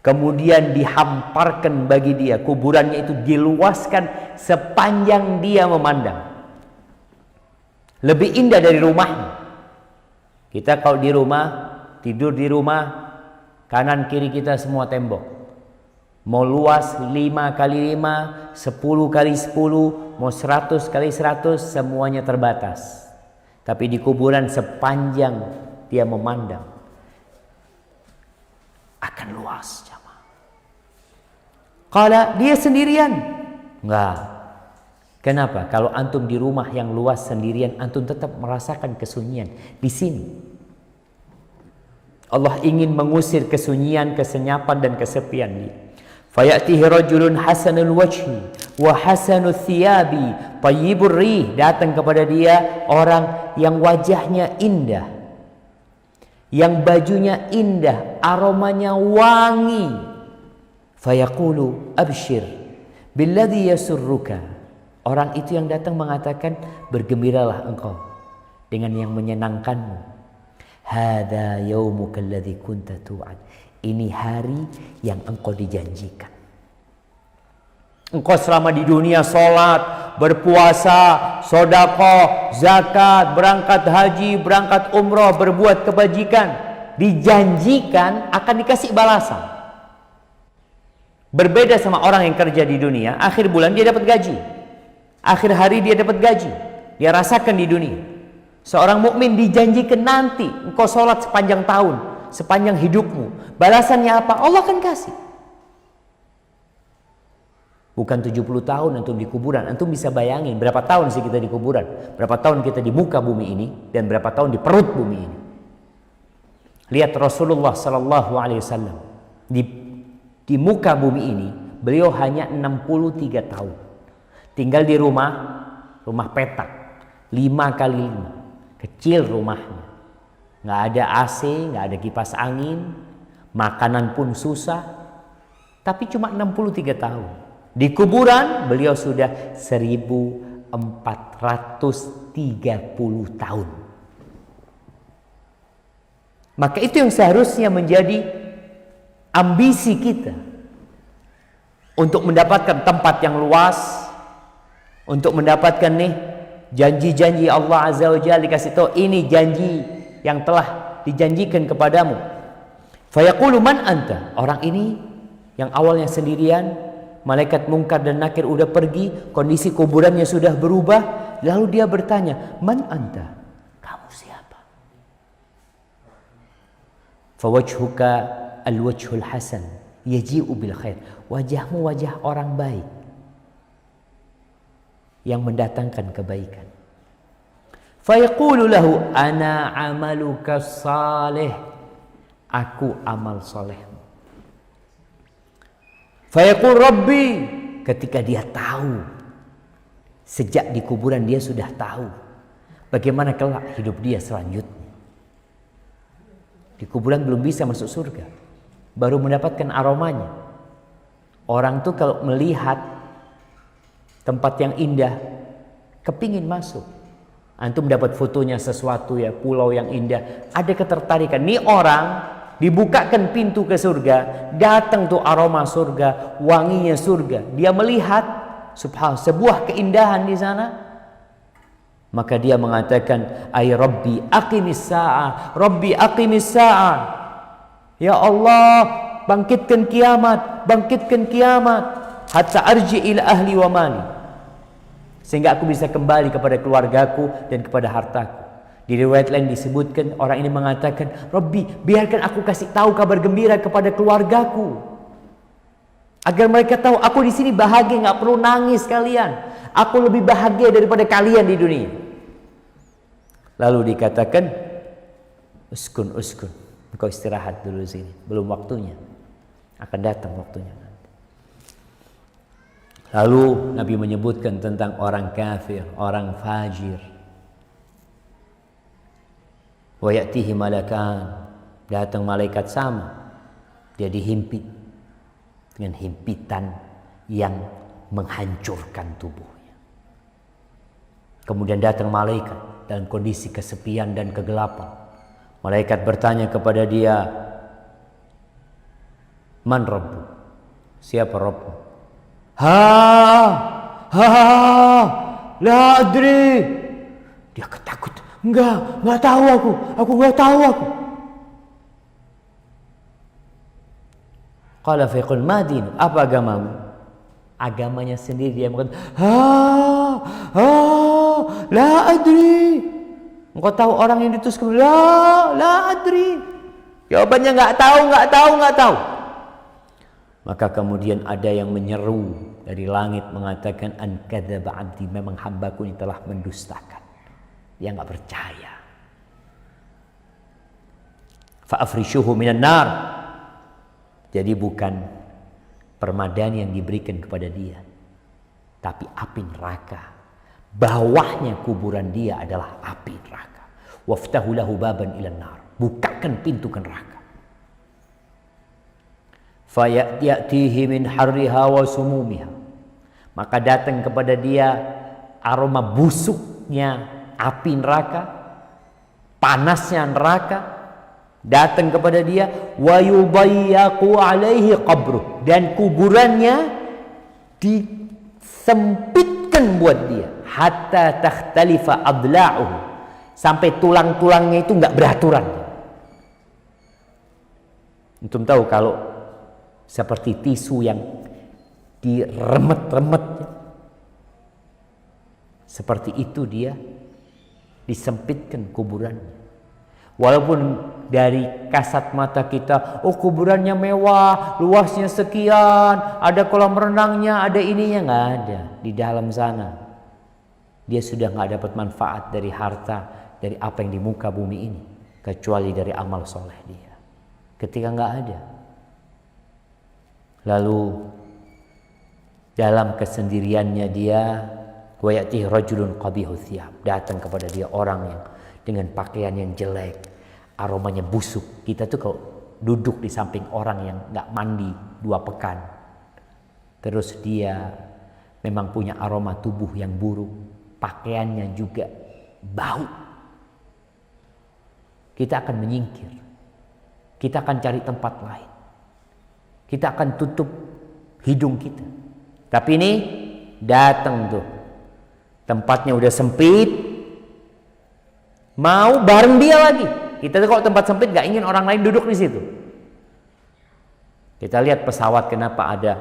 Kemudian dihamparkan bagi dia, kuburannya itu diluaskan sepanjang dia memandang. Lebih indah dari rumahnya. Kita kalau di rumah, tidur di rumah, kanan kiri kita semua tembok. Mau luas 5 kali 5, 10 kali 10, mau 100 kali 100, semuanya terbatas. Tapi di kuburan sepanjang dia memandang akan luas, jamaah. Kalau dia sendirian, enggak. Kenapa? Kalau antum di rumah yang luas sendirian, antum tetap merasakan kesunyian. Di sini Allah ingin mengusir kesunyian, kesenyapan dan kesepian dia. Fayatihi rajulun hasanul wajhi wa hasanul thiyabi tayyibur rih. Datang kepada dia orang yang wajahnya indah, yang bajunya indah, aromanya wangi. Fayaqulu abshir billadhi yasurruka. Orang itu yang datang mengatakan, bergembiralah engkau dengan yang menyenangkanmu. Hadza yaumuka alladhi kunta tu'ad. Ini hari yang engkau dijanjikan. Engkau selama di dunia sholat, berpuasa, sedekah, zakat, berangkat haji, berangkat umroh, berbuat kebajikan, dijanjikan akan dikasih balasan. Berbeda sama orang yang kerja di dunia, akhir bulan dia dapat gaji, akhir hari dia dapat gaji, dia rasakan di dunia. Seorang mukmin dijanjikan nanti engkau sholat sepanjang tahun, sepanjang hidupmu. Balasannya apa? Allah akan kasih. Bukan 70 tahun antum di kuburan. Antum bisa bayangin berapa tahun sih kita di kuburan, berapa tahun kita di muka bumi ini, dan berapa tahun di perut bumi ini. Lihat Rasulullah sallallahu alaihi wasallam di muka bumi ini, beliau hanya 63 tahun. Tinggal di rumah petak 5 kali 5. Kecil rumahnya. Nggak ada AC, nggak ada kipas angin, makanan pun susah. Tapi cuma 63 tahun. Di kuburan beliau sudah 1430 tahun. Maka itu yang seharusnya menjadi ambisi kita. Untuk mendapatkan tempat yang luas, untuk mendapatkan janji-janji Allah Azza wa Jalla, dikasih tahu ini janji yang telah dijanjikan kepadamu. Fayaqulu man anta? Orang ini yang awalnya sendirian, malaikat Munkar dan Nakir udah pergi, kondisi kuburannya sudah berubah, lalu dia bertanya, man anta? Kamu siapa? Fawajhuka al-wajhul hasan yaji'u bil khair. Wajahmu wajah orang baik yang mendatangkan kebaikan. Fayaqulu lahu ana amaluka salih. Aku amal solehmu. Fayaqul Rabbi. Ketika dia tahu, sejak di kuburan dia sudah tahu bagaimana kelak hidup dia selanjutnya. Di kuburan belum bisa masuk surga, baru mendapatkan aromanya. Orang tuh kalau melihat tempat yang indah, kepingin masuk. Antum dapat fotonya sesuatu ya, pulau yang indah, ada ketertarikan. Nih orang dibukakan pintu ke surga, datang tuh aroma surga, wanginya surga. Dia melihat subhanallah sebuah keindahan di sana. Maka dia mengatakan, ay Rabbi aqimis sa'ah, Rabbi aqimis sa'ah. Ya Allah, bangkitkan kiamat, bangkitkan kiamat, hatta arji ila ahli wa mali. Sehingga aku bisa kembali kepada keluargaku dan kepada hartaku. Di riwayat lain disebutkan orang ini mengatakan, Rabbi, biarkan aku kasih tahu kabar gembira kepada keluargaku, agar mereka tahu aku di sini bahagia, nggak perlu nangis kalian. Aku lebih bahagia daripada kalian di dunia. Lalu dikatakan, uskun, engkau istirahat dulu sini, belum waktunya. Akan datang waktunya. Lalu Nabi menyebutkan tentang orang kafir, orang fajir. Wa ya'tihi malakan, datang malaikat sama, dia dihimpit dengan himpitan yang menghancurkan tubuhnya. Kemudian datang malaikat dalam kondisi kesepian dan kegelapan. Malaikat bertanya kepada dia, Man Rabbu? Siapa Rabbu? La adri. Dia ketakutan. Enggak tahu aku enggak tahu aku. Qala fa yaqul ma din, apa agamamu? Agamanya sendiri dia mengatakan, la adri. Engkau tahu orang yang diutus ke la adri. Jawabannya enggak tahu. Maka kemudian ada yang menyeru dari langit mengatakan, an kadzaba abdi, memang hambaku ini telah mendustakan. Dia enggak percaya. Fa afrishuhu minan nar. Jadi bukan permadani yang diberikan kepada dia, tapi api neraka. Bawahnya kuburan dia adalah api neraka. Waftahu lahu baban ilan nar. Bukakan pintu ke neraka. Fayatihi min harriha wa sumumiha. Maka datang kepada dia aroma busuknya api neraka, panasnya neraka. Datang kepada dia, wa yudayyaqu alaihi qabruh, dan kuburannya disempitkan buat dia, hatta takhtalifa adla'uhu, sampai tulang-tulangnya itu enggak beraturan. Antum tahu kalau seperti tisu yang diremet-remet, seperti itu dia disempitkan kuburannya. Walaupun dari kasat mata kita, oh kuburannya mewah, luasnya sekian, ada kolam renangnya, ada ininya, nggak ada. Di dalam sana dia sudah nggak dapat manfaat dari harta, dari apa yang di muka bumi ini, kecuali dari amal soleh dia. Ketika nggak ada, lalu dalam kesendiriannya dia, wa ya'tihi rajulun qabihu thiyab, datang kepada dia orang yang dengan pakaian yang jelek, aromanya busuk. Kita tuh kalau duduk di samping orang yang nggak mandi 2 pekan, terus dia memang punya aroma tubuh yang buruk, pakaiannya juga bau, kita akan menyingkir, kita akan cari tempat lain, kita akan tutup hidung kita. Tapi ini datang tuh, tempatnya udah sempit, mau bareng dia lagi. Kita tuh kalau tempat sempit gak ingin orang lain duduk di situ. Kita lihat pesawat, kenapa ada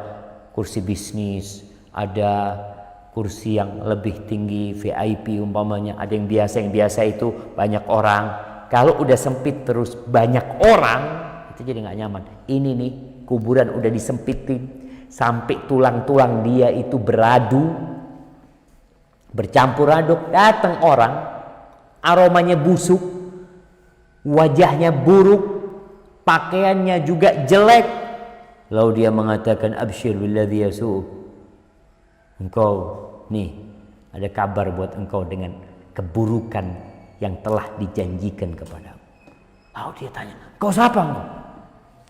kursi bisnis, ada kursi yang lebih tinggi VIP umpamanya, ada yang biasa itu banyak orang. Kalau udah sempit terus banyak orang, itu jadi gak nyaman. Ini nih kuburan udah disempitin sampai tulang-tulang dia itu beradu, bercampur aduk. Datang orang, aromanya busuk, wajahnya buruk, pakaiannya juga jelek. Lalu dia mengatakan, absyir billadzi yasu'u, engkau nih ada kabar buat engkau dengan keburukan yang telah dijanjikan kepadamu. Lalu dia tanya, kau siapa engkau?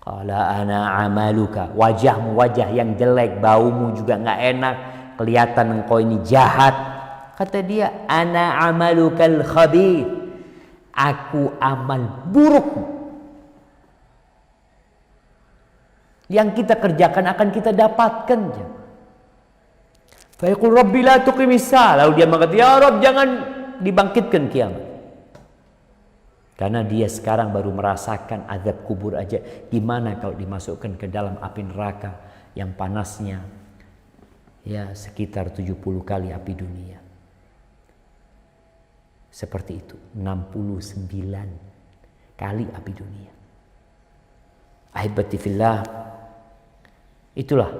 Qala ana amaluka, wajahmu wajah yang jelek, baumu juga nggak enak, kelihatan engkau ini jahat. Kata dia, ana amalukal khabith, aku amal buruk yang kita kerjakan akan kita dapatkan. Fa yaqul rabbi la tuqimis sa'a, lalu dia mengatakan, ya Rabb, jangan dibangkitkan kiamat. Karena dia sekarang baru merasakan azab kubur aja, gimana kalau dimasukkan ke dalam api neraka yang panasnya ya sekitar 70 kali api dunia. Seperti itu, 69 kali api dunia. Ahibati fillah, itulah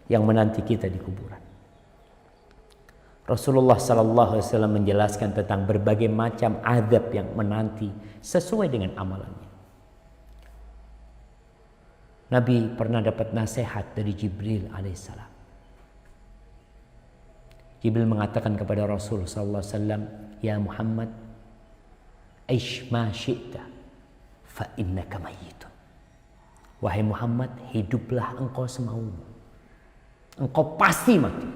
yang menanti kita di kuburan. Rasulullah SAW menjelaskan tentang berbagai macam azab yang menanti sesuai dengan amalannya. Nabi pernah dapat nasihat dari Jibril alaihissalam. Jibril mengatakan kepada Rasul SAW, "Ya Muhammad, aish ma syi'ta fa innaka mayyitun." Wahai Muhammad, hiduplah engkau semaumu. Engkau pasti mati.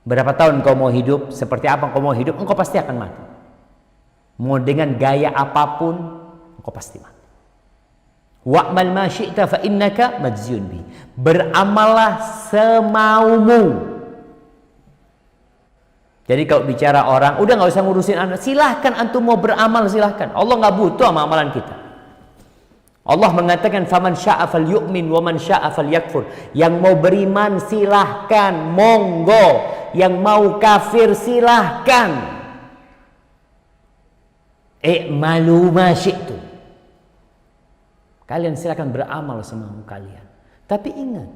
Berapa tahun engkau mau hidup, seperti apa engkau mau hidup, engkau pasti akan mati. Mau dengan gaya apapun, engkau pasti mati. Wa'mal ma syi'ta fa innaka majziyun bi. Beramallah semaumu. Jadi kalau bicara orang, udah nggak usah ngurusin anak, silahkan antum mau beramal, silahkan. Allah nggak butuh sama amalan kita. Allah mengatakan faman syaa falyu'min wa man syaa falyakfur. Yang mau beriman silahkan, monggo. Yang mau kafir silahkan. I'malu ma syi'tum. Kalian silahkan beramal semau kalian. Tapi ingat,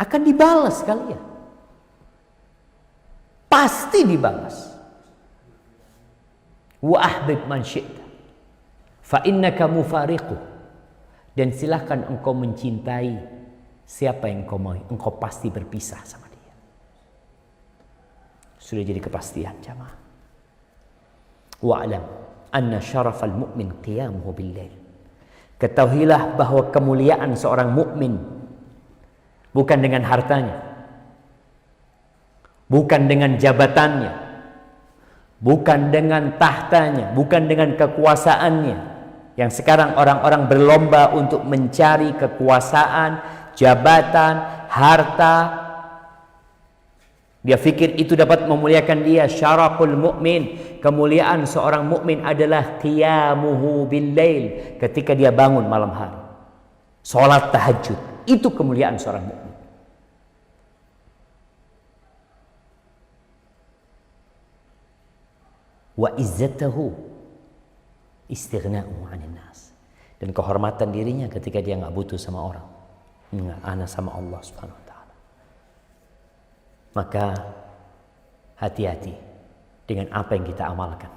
akan dibalas kalian. Pasti dibalas. Wa ahbib man syi'ta fa innaka mufariquh. Dan silahkan engkau mencintai siapa yang engkau mau. Engkau pasti berpisah sama dia. Sudah jadi kepastian jamaah. Wa'lam anna syarafal mu'min qiyamuhu bil-lail. Ketahuilah bahwa kemuliaan seorang mukmin bukan dengan hartanya, bukan dengan jabatannya, bukan dengan tahtanya, bukan dengan kekuasaannya. Yang sekarang orang-orang berlomba untuk mencari kekuasaan, jabatan, harta. Dia pikir itu dapat memuliakan dia. Syaraful mukmin, kemuliaan seorang mukmin adalah qiyamuhu bil-lail, ketika dia bangun malam hari. Salat tahajud, itu kemuliaan seorang mukmin. Wa izzatahu istighna'u 'anil nas. Dan kehormatan dirinya ketika dia enggak butuh sama orang. Enggak, ana sama Allah Subhanahu wa taala. Maka hati-hati dengan apa yang kita amalkan.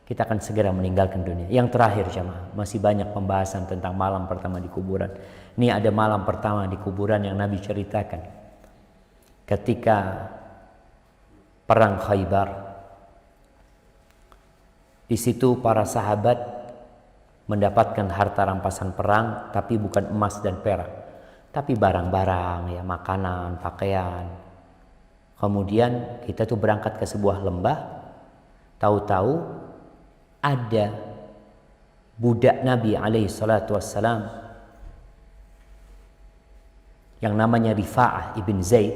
Kita akan segera meninggalkan dunia. Yang terakhir jamaah, masih banyak pembahasan tentang malam pertama di kuburan. Ini ada malam pertama di kuburan yang Nabi ceritakan. Ketika perang Khaybar, di situ para sahabat mendapatkan harta rampasan perang, tapi bukan emas dan perak, tapi barang-barang, ya, makanan, pakaian. Kemudian kita tuh berangkat ke sebuah lembah, tahu-tahu ada budak Nabi alaihi salatu wassalam yang namanya Rifa'ah ibn Zaid.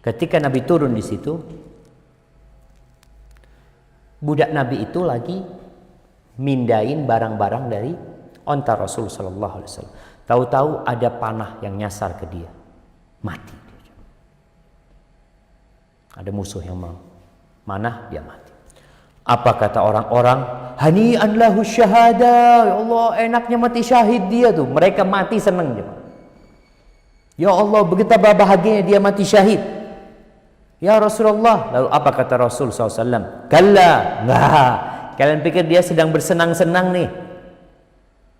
Ketika Nabi turun di situ, budak Nabi itu lagi mindain barang-barang dari onta Rasul sallallahu alaihi wasallam. Tahu-tahu ada panah yang nyasar ke dia. Mati dia. Ada musuh yang mau manah, dia mati. Apa kata orang-orang? Hani'an lahu syahada. Ya Allah, enaknya mati syahid dia tuh. Mereka mati senang. Ya Allah, betapa bahagianya dia mati syahid. Ya Rasulullah, lalu apa kata Rasul SAW? Kalla, enggak. Kalian pikir dia sedang bersenang-senang nih?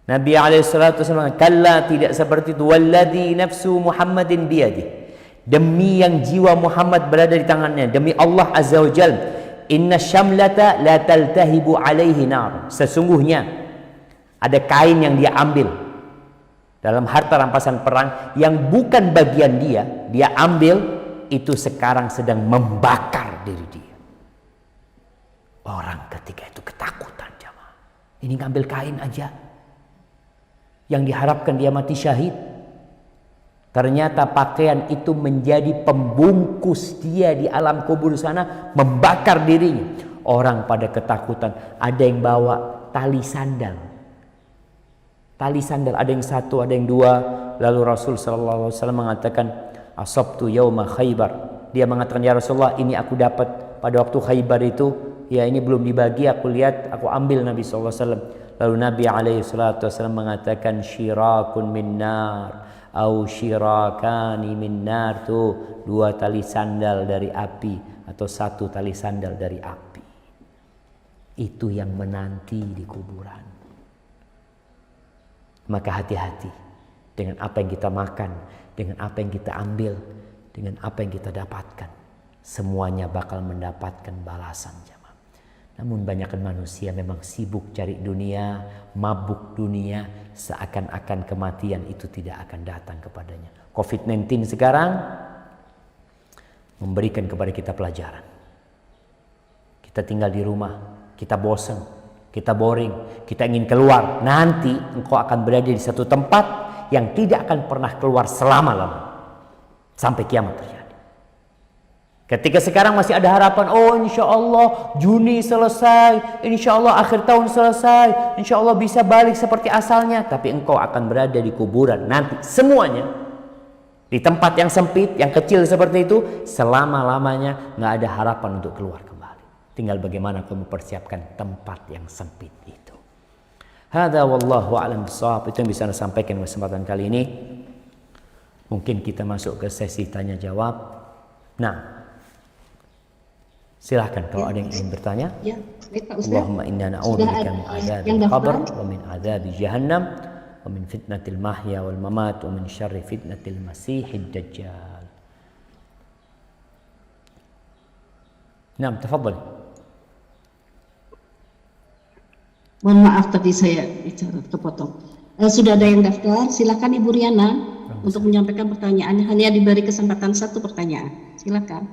Nabi SAW, kalla, tidak seperti itu. Walladhi nafsu Muhammadin biyadih. Demi yang jiwa Muhammad berada di tangannya, demi Allah Azza wa Jal, inna syamlata la taltahibu alaihi nar. Sesungguhnya ada kain yang dia ambil dalam harta rampasan perang yang bukan bagian dia ambil, itu sekarang sedang membakar diri dia. Orang ketika itu ketakutan jamaah. Ini ngambil kain aja, yang diharapkan dia mati syahid. Ternyata pakaian itu menjadi pembungkus dia di alam kubur sana, membakar dirinya. Orang pada ketakutan. Ada yang bawa tali sandal. Tali sandal, ada yang satu, ada yang dua. Lalu Rasul SAW mengatakan, asabtu yawma Khaybar Dia mengatakan, ya Rasulullah, ini aku dapat pada waktu Khaybar itu, ya ini belum dibagi, aku lihat, aku ambil Nabi SAW. Lalu Nabi SAW mengatakan, syirakun min nar, au syirakani min nar, tuh 2 tali sandal dari api atau 1 tali sandal dari api. Itu yang menanti di kuburan. Maka hati-hati dengan apa yang kita makan, dengan apa yang kita ambil, dengan apa yang kita dapatkan. Semuanya bakal mendapatkan balasan, jemaah. Namun banyakkan manusia memang sibuk cari dunia, mabuk dunia, seakan-akan kematian itu tidak akan datang kepadanya. COVID-19 sekarang memberikan kepada kita pelajaran. Kita tinggal di rumah, kita bosan, kita boring, kita ingin keluar. Nanti engkau akan berada di satu tempat yang tidak akan pernah keluar selama-lamanya sampai kiamat terjadi. Ketika sekarang masih ada harapan, oh insya Allah Juni selesai, insya Allah akhir tahun selesai, insya Allah bisa balik seperti asalnya. Tapi engkau akan berada di kuburan nanti semuanya, di tempat yang sempit, yang kecil seperti itu, selama-lamanya nggak ada harapan untuk keluar kembali. Tinggal bagaimana kau mempersiapkan tempat yang sempit itu. Hadza wallahu a'lam bishawab. Itu yang bisa saya sampaikan di kesempatan kali ini. Mungkin kita masuk ke sesi tanya jawab. Nah, silahkan kalau ada yang ingin bertanya. Ya, baik Pak Ustaz. Allahumma inna na'udzubika min adzabil qabr wa min adzabi jahannam wa min fitnatil mahya wal mamat wa min syarri fitnatil masiihid dajjal. Naam, tafadhal. Mohon maaf tadi saya bicara kepotong. Sudah ada yang daftar, silakan Ibu Riana untuk menyampaikan pertanyaannya. Hanya diberi kesempatan 1 pertanyaan. Silakan.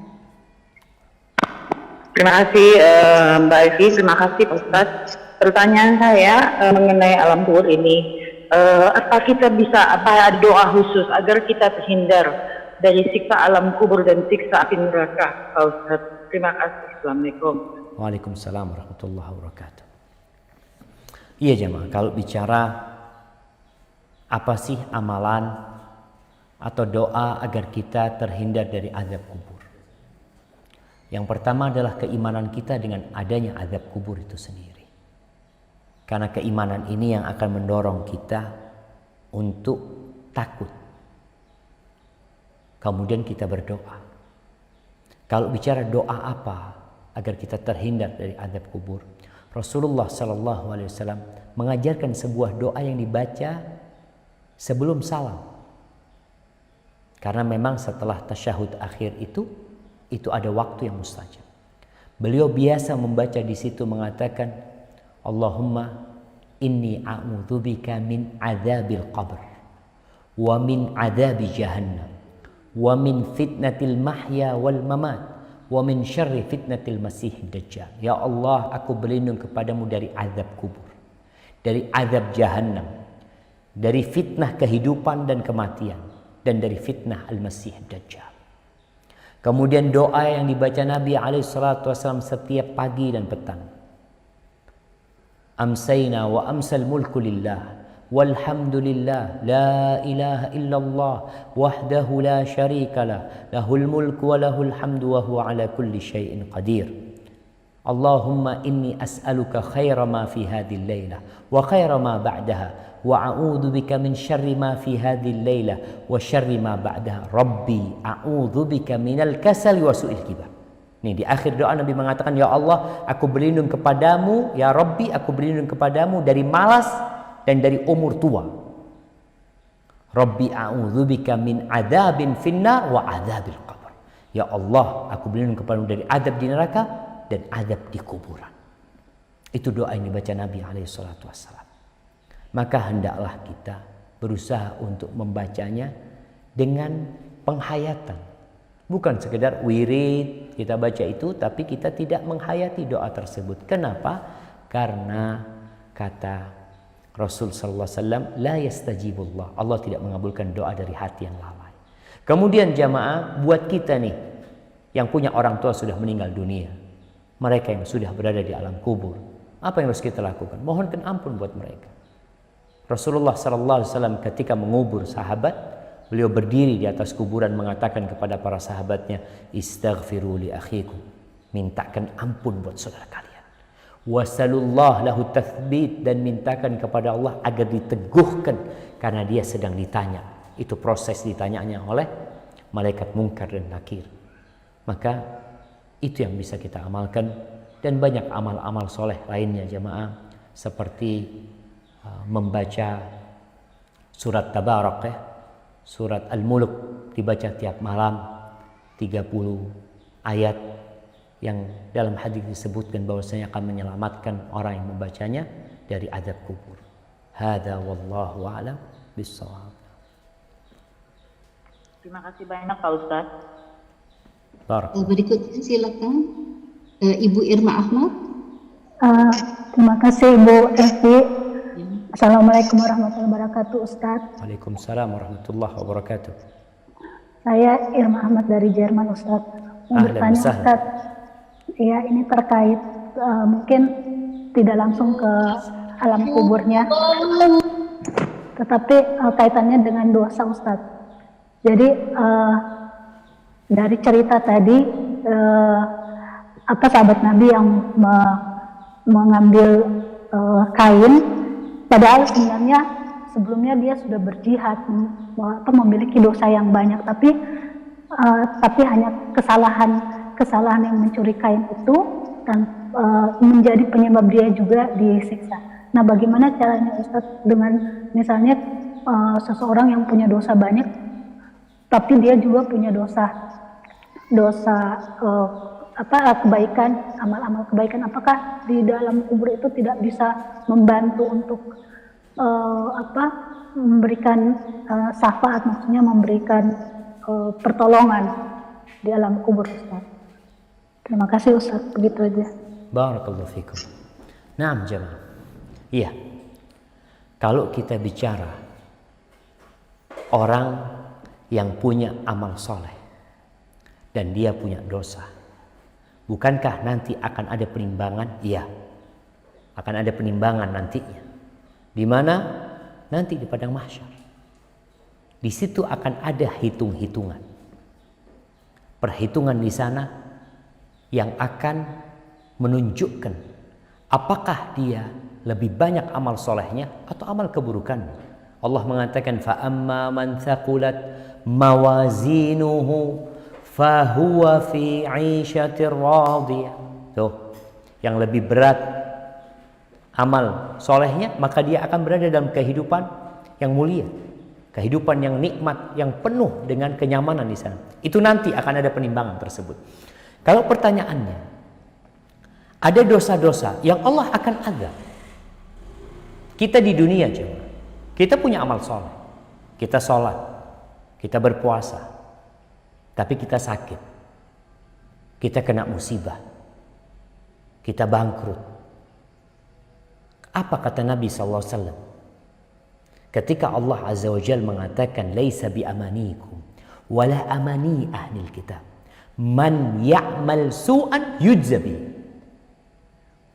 Terima kasih Mbak Evi, terima kasih Pak Ustadz. Pertanyaan saya mengenai alam kubur ini, apa kita bisa, apa doa khusus agar kita terhindar dari siksa alam kubur dan siksa api neraka, Pak Ustadz? Terima kasih. Assalamualaikum. Waalaikumsalam warahmatullahi wabarakatuh. Iya jemaah, kalau bicara apa sih amalan atau doa agar kita terhindar dari azab kubur? Yang pertama adalah keimanan kita dengan adanya azab kubur itu sendiri. Karena keimanan ini yang akan mendorong kita untuk takut. Kemudian kita berdoa. Kalau bicara doa apa agar kita terhindar dari azab kubur? Rasulullah SAW mengajarkan sebuah doa yang dibaca sebelum salam. Karena memang setelah tasyahud akhir itu ada waktu yang mustajab. Beliau biasa membaca di situ mengatakan, Allahumma inni a'udzubika min adzabil qabr wa min adzabi jahannam wa min fitnatil mahya wal mamat wa min syarri fitnatil masiihid dajjal. Ya Allah, aku berlindung kepadamu dari azab kubur, dari azab jahannam, dari fitnah kehidupan dan kematian, dan dari fitnah al-masiihid dajjal. Kemudian doa yang dibaca Nabi SAW setiap pagi dan petang. Amsayna wa amsal mulku lillah walhamdulillah la ilaha illallah wahdahu la syarika lah lahul mulku wa lahul hamdu wa huwa ala kulli syai'in qadir. Allahumma inni as'aluka khaira ma fi hadhihi al-lailah wa khaira ma ba'daha wa a'udzu bika min syarri ma fi hadhihi al-lailah wa syarri ma ba'daha. Rabbi a'udzu bika minal kasali wa su'il kibar. Nih di akhir doa Nabi mengatakan, ya Allah, aku berlindung kepadamu, ya Rabbi, aku berlindung kepadamu dari malas dan dari umur tua. Rabbi a'udzubika min adzabin finnar wa adzabil qabr. Ya Allah, aku berlindung kepadamu dari azab di neraka dan azab di kuburan. Itu doa yang dibaca Nabi SAW. Maka hendaklah kita berusaha untuk membacanya dengan penghayatan. Bukan sekedar wirid kita baca itu, tapi kita tidak menghayati doa tersebut. Kenapa? Karena kata Rasul sallallahu alaihi wasallam, la yastajibullah. Allah tidak mengabulkan doa dari hati yang lalai. Kemudian jamaah, buat kita nih yang punya orang tua sudah meninggal dunia, mereka yang sudah berada di alam kubur, apa yang harus kita lakukan? Mohonkan ampun buat mereka. Rasulullah sallallahu alaihi wasallam ketika mengubur sahabat, Beliau berdiri di atas kuburan mengatakan kepada para sahabatnya, istaghfiru li akhikum, mintakan ampun buat saudara kalian. Wasalullah lahu tathbit, dan mintakan kepada Allah agar diteguhkan karena dia sedang ditanya. Itu proses ditanyanya oleh malaikat Munkar dan Nakir. Maka itu yang bisa kita amalkan, dan banyak amal-amal soleh lainnya jamaah, seperti membaca surat Tabarak ya, surat Al-Mulk dibaca tiap malam 30 ayat yang dalam hadis disebutkan bahwasanya akan menyelamatkan orang yang membacanya dari azab kubur. Hada wallahu a'lam bissawab. Terima kasih banyak Pak Ustadz. Berikutnya silakan Ibu Irma Ahmad. Terima kasih Ibu Evi. Assalamualaikum warahmatullahi wabarakatuh Ustadz. Waalaikumsalam warahmatullahi wabarakatuh. Saya Irma Ahmad dari Jerman Ustadz. Mau bertanya Ustadz, ya ini terkait mungkin tidak langsung ke alam kuburnya, tetapi kaitannya dengan dosa Ustadz. Jadi dari cerita tadi sahabat Nabi yang mengambil kain, padahal sebenarnya sebelumnya dia sudah berjihad atau memiliki dosa yang banyak, tapi hanya kesalahan yang mencuri kain itu dan menjadi penyebab dia juga disiksa. Nah, bagaimana caranya Ustadz dengan misalnya seseorang yang punya dosa banyak, tapi dia juga punya dosa kebaikan, amal-amal kebaikan, apakah di dalam kubur itu tidak bisa membantu untuk memberikan syafaat, maksudnya memberikan pertolongan di alam kubur Ustaz. Terima kasih Ustaz, begitu aja. Barakallahu fikum. Naam jemaah. Iya. Kalau kita bicara orang yang punya amal soleh dan dia punya dosa, bukankah nanti akan ada penimbangan? Iya, akan ada penimbangan nantinya. Di mana? Nanti di padang mahsyar. Di situ akan ada hitung-hitungan. Perhitungan di sana yang akan menunjukkan apakah dia lebih banyak amal solehnya atau amal keburukannya. Allah mengatakan, فَأَمَّا مَنْ ثَقُلَتْ مَوَازِينُهُ فَهُوَ فِي عِيشَةٍ رَاضِيَةٍ. Tuh, yang lebih berat amal solehnya, maka dia akan berada dalam kehidupan yang mulia, kehidupan yang nikmat, yang penuh dengan kenyamanan di sana. Itu nanti akan ada penimbangan tersebut. Kalau pertanyaannya, ada dosa-dosa yang Allah akan azab. Kita di dunia coba, kita punya amal soleh, kita sholat, kita berpuasa, tapi kita sakit, kita kena musibah, kita bangkrut. Apa kata Nabi SAW? Ketika Allah Azza wa Jalla mengatakan, "Laisa bi amanikum wala amani ahlil kitab. Man ya'mal su'an yujzabi."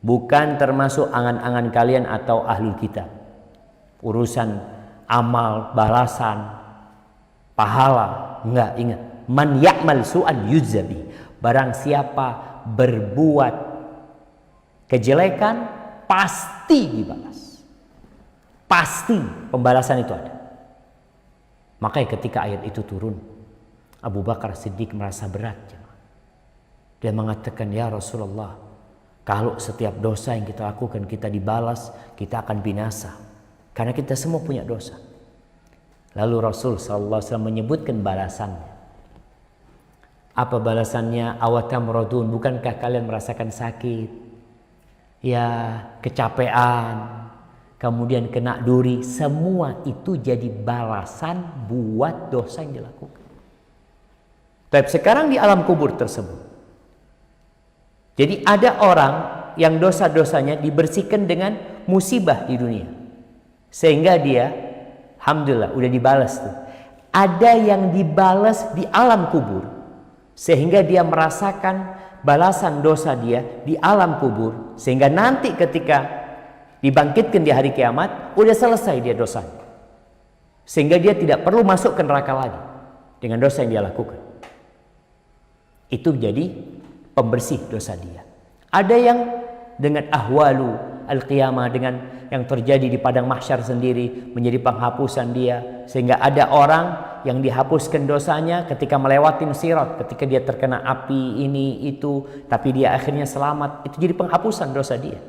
Bukan termasuk angan-angan kalian atau ahlul kitab. Urusan amal, balasan, pahala, enggak, ingat. Man ya'mal su'an yujzabi. Barang siapa berbuat kejelekan, pasti dibalas. Pasti pembalasan itu ada. Makanya ketika ayat itu turun, Abu Bakar Siddiq merasa berat. Dia mengatakan, "Ya Rasulullah, kalau setiap dosa yang kita lakukan kita dibalas, kita akan binasa. Karena kita semua punya dosa." Lalu Rasul SAW menyebutkan balasannya. Apa balasannya? Awatamradun, bukankah kalian merasakan sakit? Ya, kecapean, kemudian kena duri, semua itu jadi balasan buat dosa yang dilakukan. Tapi sekarang di alam kubur tersebut, jadi ada orang yang dosa-dosanya dibersihkan dengan musibah di dunia, sehingga dia, alhamdulillah, udah dibalas tuh. Ada yang dibalas di alam kubur, sehingga dia merasakan balasan dosa dia di alam kubur, sehingga nanti ketika dibangkitkan di hari kiamat udah selesai dia dosanya. sehingga dia tidak perlu masuk ke neraka lagi dengan dosa yang dia lakukan. Itu jadi pembersih dosa dia. Ada yang dengan ahwalu al-qiyamah, dengan yang terjadi di padang mahsyar sendiri menjadi penghapusan dia, sehingga ada orang yang dihapuskan dosanya ketika melewati sirat, ketika dia terkena api ini itu, tapi dia akhirnya selamat. Itu jadi penghapusan dosa dia.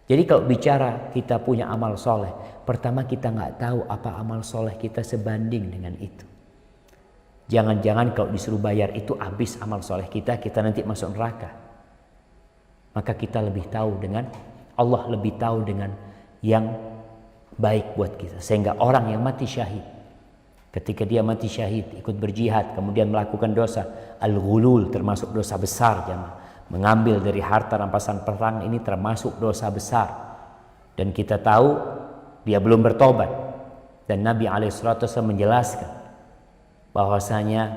Jadi kalau bicara kita punya amal soleh, pertama kita nggak tahu apa amal soleh kita sebanding dengan itu. Jangan-jangan kalau disuruh bayar itu habis amal soleh kita nanti masuk neraka. Maka kita lebih tahu dengan Allah, lebih tahu dengan yang baik buat kita. Sehingga orang yang mati syahid, ketika dia mati syahid ikut berjihad kemudian melakukan dosa al-ghulul, termasuk dosa besar jamaah. Mengambil dari harta rampasan perang ini termasuk dosa besar. Dan kita tahu dia belum bertobat. Dan Nabi SAW menjelaskan bahwasanya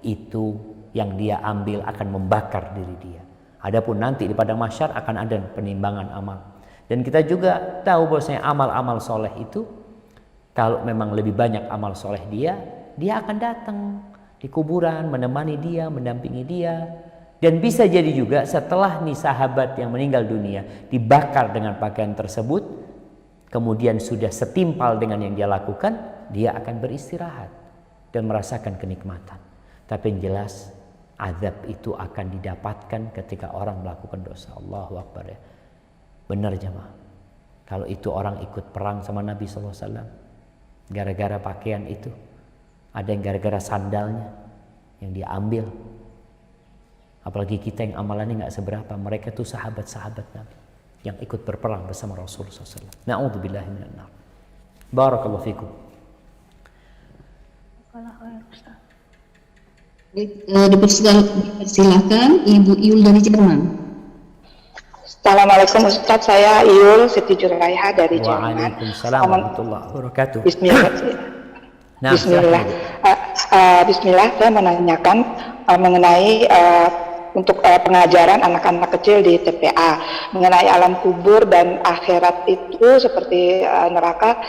itu yang dia ambil akan membakar diri dia. Adapun nanti di padang mahsyar akan ada penimbangan amal. Dan kita juga tahu bahwasanya amal-amal soleh itu, kalau memang lebih banyak amal soleh dia akan datang di kuburan menemani dia, mendampingi dia. Dan bisa jadi juga setelah nih sahabat yang meninggal dunia dibakar dengan pakaian tersebut, kemudian sudah setimpal dengan yang dia lakukan, dia akan beristirahat dan merasakan kenikmatan. Tapi yang jelas azab itu akan didapatkan ketika orang melakukan dosa. Allahu Akbar ya. Benar jemaah. Kalau itu orang ikut perang sama Nabi SAW, gara-gara pakaian itu, ada yang gara-gara sandalnya yang dia ambil. Apalagi kita yang amalannya nggak seberapa, mereka tuh sahabat-sahabat Nabi yang ikut berperang bersama Rasulullah SAW. Na'udzubillahi minan nar. Barakallahu fikum. Dipersilakan Ibu Iul dari Jerman. Assalamualaikum Ustaz, saya Iul Siti Juraiha dari Jerman. Waalaikumsalam warahmatullahi wabarakatuh. Bismillah. Nah, Bismillah. Bismillah, saya menanyakan mengenai untuk pengajaran anak-anak kecil di TPA mengenai alam kubur dan akhirat itu seperti neraka,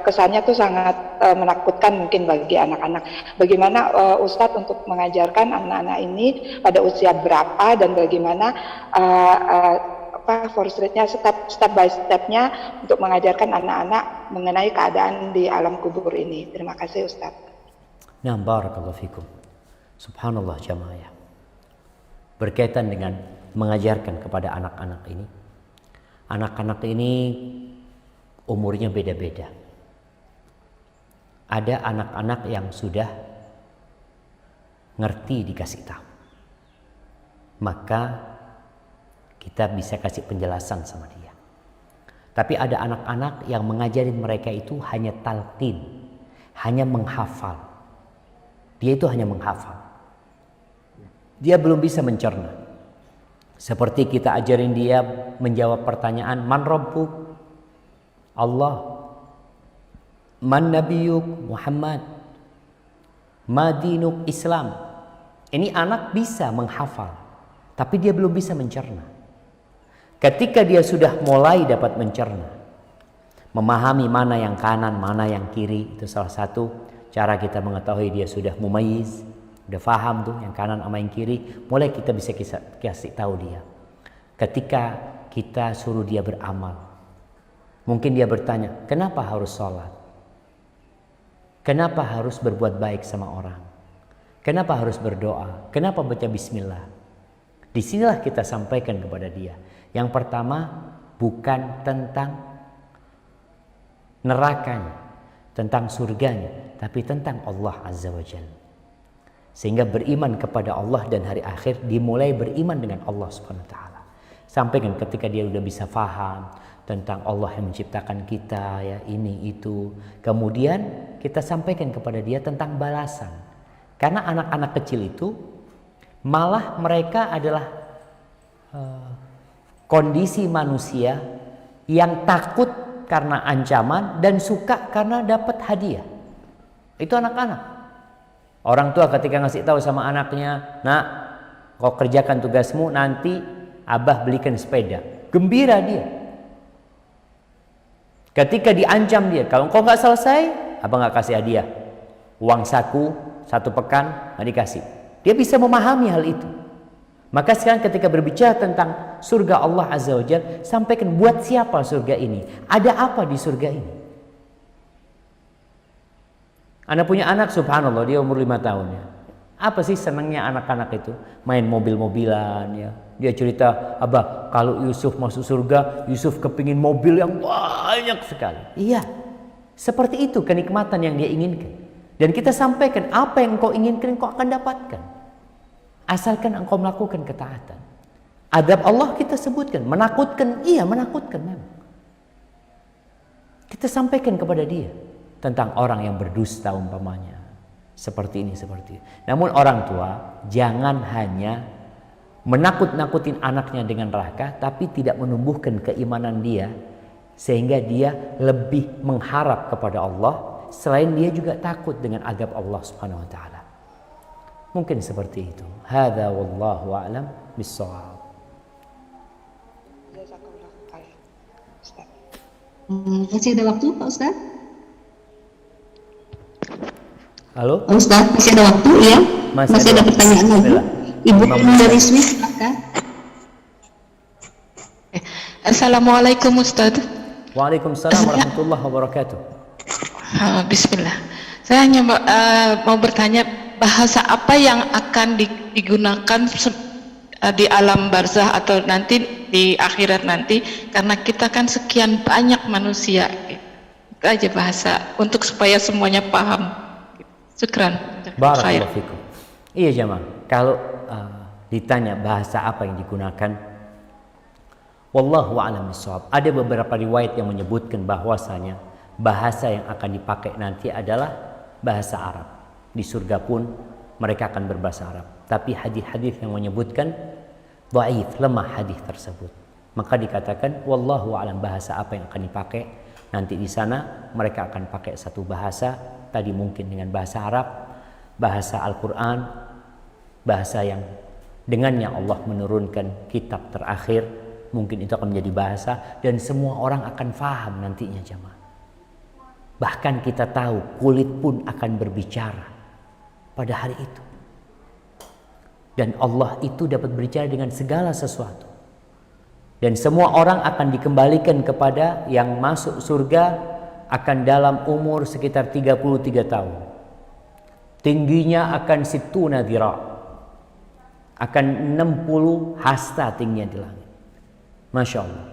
kesannya tuh sangat menakutkan mungkin bagi anak-anak. Bagaimana Ustadz untuk mengajarkan anak-anak ini pada usia berapa dan bagaimana first rate-nya, step by step-nya untuk mengajarkan anak-anak mengenai keadaan di alam kubur ini. Terima kasih Ustadz. Nah, barakallahu fikum. Subhanallah jamaah. Berkaitan dengan mengajarkan kepada anak-anak ini. Anak-anak ini umurnya beda-beda. Ada anak-anak yang sudah ngerti dikasih tahu. Maka kita bisa kasih penjelasan sama dia. Tapi ada anak-anak yang mengajarin mereka itu hanya talqin, hanya menghafal. Dia itu hanya menghafal. Dia belum bisa mencerna. Seperti kita ajarin dia menjawab pertanyaan, man rabbuk? Allah. Man nabiyuk? Muhammad. Ma dinuk? Islam. Ini anak bisa menghafal, tapi dia belum bisa mencerna. Ketika dia sudah mulai dapat mencerna, memahami mana yang kanan, mana yang kiri, itu salah satu cara kita mengetahui dia sudah mumayyiz. Udah paham tuh yang kanan sama yang kiri, mulai kita bisa kasih tahu dia. Ketika kita suruh dia beramal, mungkin dia bertanya, kenapa harus sholat? Kenapa harus berbuat baik sama orang? Kenapa harus berdoa? Kenapa baca bismillah? Disinilah kita sampaikan kepada dia. Yang pertama, bukan tentang nerakanya, tentang surganya, tapi tentang Allah Azza wa Jalla. Sehingga beriman kepada Allah dan hari akhir, dimulai beriman dengan Allah Subhanahu wa taala. Sampai kan ketika dia udah bisa faham tentang Allah yang menciptakan kita, ya ini itu. Kemudian kita sampaikan kepada dia tentang balasan. Karena anak-anak kecil itu malah mereka adalah kondisi manusia yang takut karena ancaman dan suka karena dapat hadiah. Itu anak-anak. Orang tua ketika ngasih tahu sama anaknya, nak, kau kerjakan tugasmu, nanti abah belikan sepeda. Gembira dia. Ketika diancam dia, kalau engkau nggak selesai, abang nggak kasih hadiah. Uang saku 1 pekan nggak dikasih. Dia bisa memahami hal itu. Maka sekarang ketika berbicara tentang surga Allah Azza wa Jalla, sampaikan buat siapa surga ini? Ada apa di surga ini? Anda punya anak, subhanallah, dia umur 5 tahun ya. Apa sih senangnya anak-anak itu? Main mobil-mobilan ya. Dia cerita, abah kalau Yusuf masuk surga, Yusuf kepingin mobil yang banyak sekali. Iya, seperti itu kenikmatan yang dia inginkan. Dan kita sampaikan apa yang engkau inginkan, engkau akan dapatkan. Asalkan engkau melakukan ketaatan. Adab Allah kita sebutkan, menakutkan, iya menakutkan memang. Kita sampaikan kepada dia tentang orang yang berdusta umpamanya. Seperti ini, seperti itu. Namun orang tua jangan hanya menakut-nakutin anaknya dengan neraka, tapi tidak menumbuhkan keimanan dia sehingga dia lebih mengharap kepada Allah, selain dia juga takut dengan azab Allah Subhanahu wa taala. Mungkin seperti itu. Hadza wallahu a'lam bis-shawab. Jazakallahu khairan, Ustaz. Masih ada waktu Pak Ustaz? Halo? Pak Ustaz, masih ada waktu ya? Masih ada pertanyaan lagi? Bismillah. Ibu dari Swiss, silakan. Assalamualaikum Ustaz. Waalaikumsalam warahmatullahi wabarakatuh. Bismillah. Saya hanya mau bertanya, bahasa apa yang akan digunakan di alam barzah atau nanti di akhirat nanti, karena kita kan sekian banyak manusia. Itu aja bahasa untuk supaya semuanya paham. Syukran. Barakallahu fikum. Iya jemaah, kalau ditanya bahasa apa yang digunakan, wallahu a'lam bishawab. Ada beberapa riwayat yang menyebutkan bahwasanya bahasa yang akan dipakai nanti adalah bahasa Arab. Di surga pun mereka akan berbahasa Arab. Tapi hadis-hadis yang menyebutkan dhaif, lemah hadis tersebut. Maka dikatakan wallahu a'lam bahasa apa yang akan dipakai nanti di sana. Mereka akan pakai satu bahasa, tadi mungkin dengan bahasa Arab, bahasa Al-Quran, bahasa yang dengannya Allah menurunkan kitab terakhir, mungkin itu akan menjadi bahasa dan semua orang akan faham nantinya jemaah. Bahkan kita tahu kulit pun akan berbicara pada hari itu. Dan Allah itu dapat berbicara dengan segala sesuatu. Dan semua orang akan dikembalikan kepada yang masuk surga akan dalam umur sekitar 33 tahun. Tingginya akan situna dhira', akan 60 hasta tingginya di langit. Masya Allah.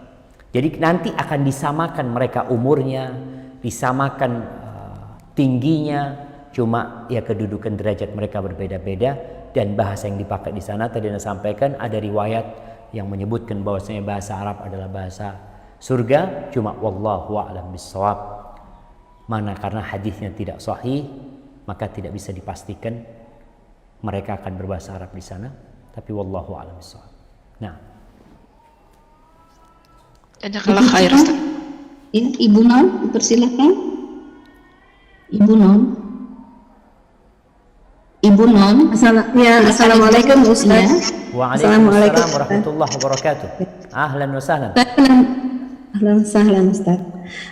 Jadi nanti akan disamakan mereka umurnya, disamakan tingginya, cuma ya kedudukan derajat mereka berbeda-beda. Dan bahasa yang dipakai di sana tadi Anda sampaikan, ada riwayat yang menyebutkan bahwasanya bahasa Arab adalah bahasa surga, cuma wallahu a'lam bissawab. Mana karena hadisnya tidak sahih, maka tidak bisa dipastikan mereka akan berbahasa Arab di sana, tapi wallahu a'lam bissawab. Nah, jazakallah khair Ustaz. Ya, Ibu Non, dipersilakan. Ibu Non. Ibu Non. Assalamualaikum Ustaz. Waalaikumsalam warahmatullahi wabarakatuh. Ahlan wa sahlan. Ahlan sahlan Ustaz.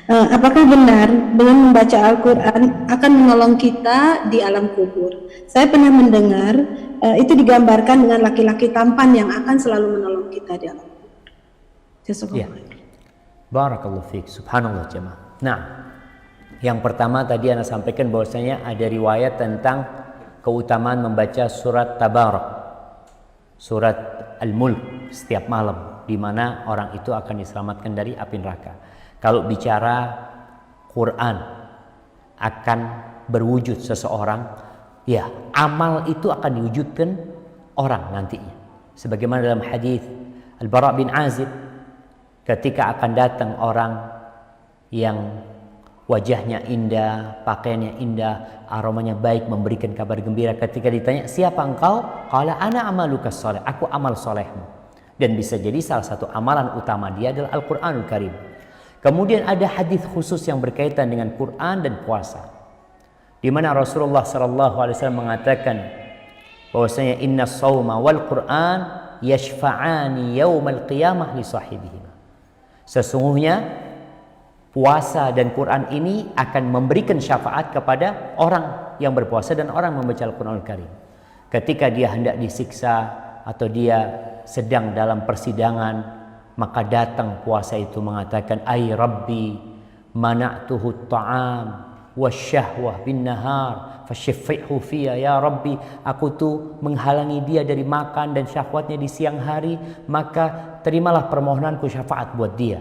Apakah benar dengan membaca Al-Quran akan menolong kita di alam kubur? Saya pernah mendengar itu digambarkan dengan laki-laki tampan yang akan selalu menolong kita di alam kubur. Ya. Barakallahu fiik. Subhanallah jemaah. Nah, yang pertama tadi Anda sampaikan bahwasanya ada riwayat tentang keutamaan membaca surat Tabarak, surat Al-Mulk setiap malam, di mana orang itu akan diselamatkan dari api neraka. Kalau bicara Quran akan berwujud seseorang, ya amal itu akan diwujudkan orang nantinya. Sebagaimana dalam hadis Al-Bara' bin Azib, ketika akan datang orang yang wajahnya indah, pakaiannya indah, aromanya baik, memberikan kabar gembira. Ketika ditanya, siapa engkau? Qala ana amaluka sholeh, aku amal solehmu. Dan bisa jadi salah satu amalan utama dia adalah Al-Quranul Karim. Kemudian ada hadis khusus yang berkaitan dengan Quran dan puasa, di mana Rasulullah SAW mengatakan bahwasanya inna sawma wal Quran yashfa'ani yaumal qiyamah li sahibihima. Sesungguhnya Puasa dan Quran ini akan memberikan syafaat kepada orang yang berpuasa dan orang membaca Al-Quranul Karim. Ketika dia hendak disiksa atau dia sedang dalam persidangan, maka datang puasa itu mengatakan, ay Rabbi mana'tuhu ta'am wasyahwah bin nahar fasyaffi'hu fiyya ya Rabbi, aku tuh menghalangi dia dari makan dan syahwatnya di siang hari, maka terimalah permohonanku syafaat buat dia.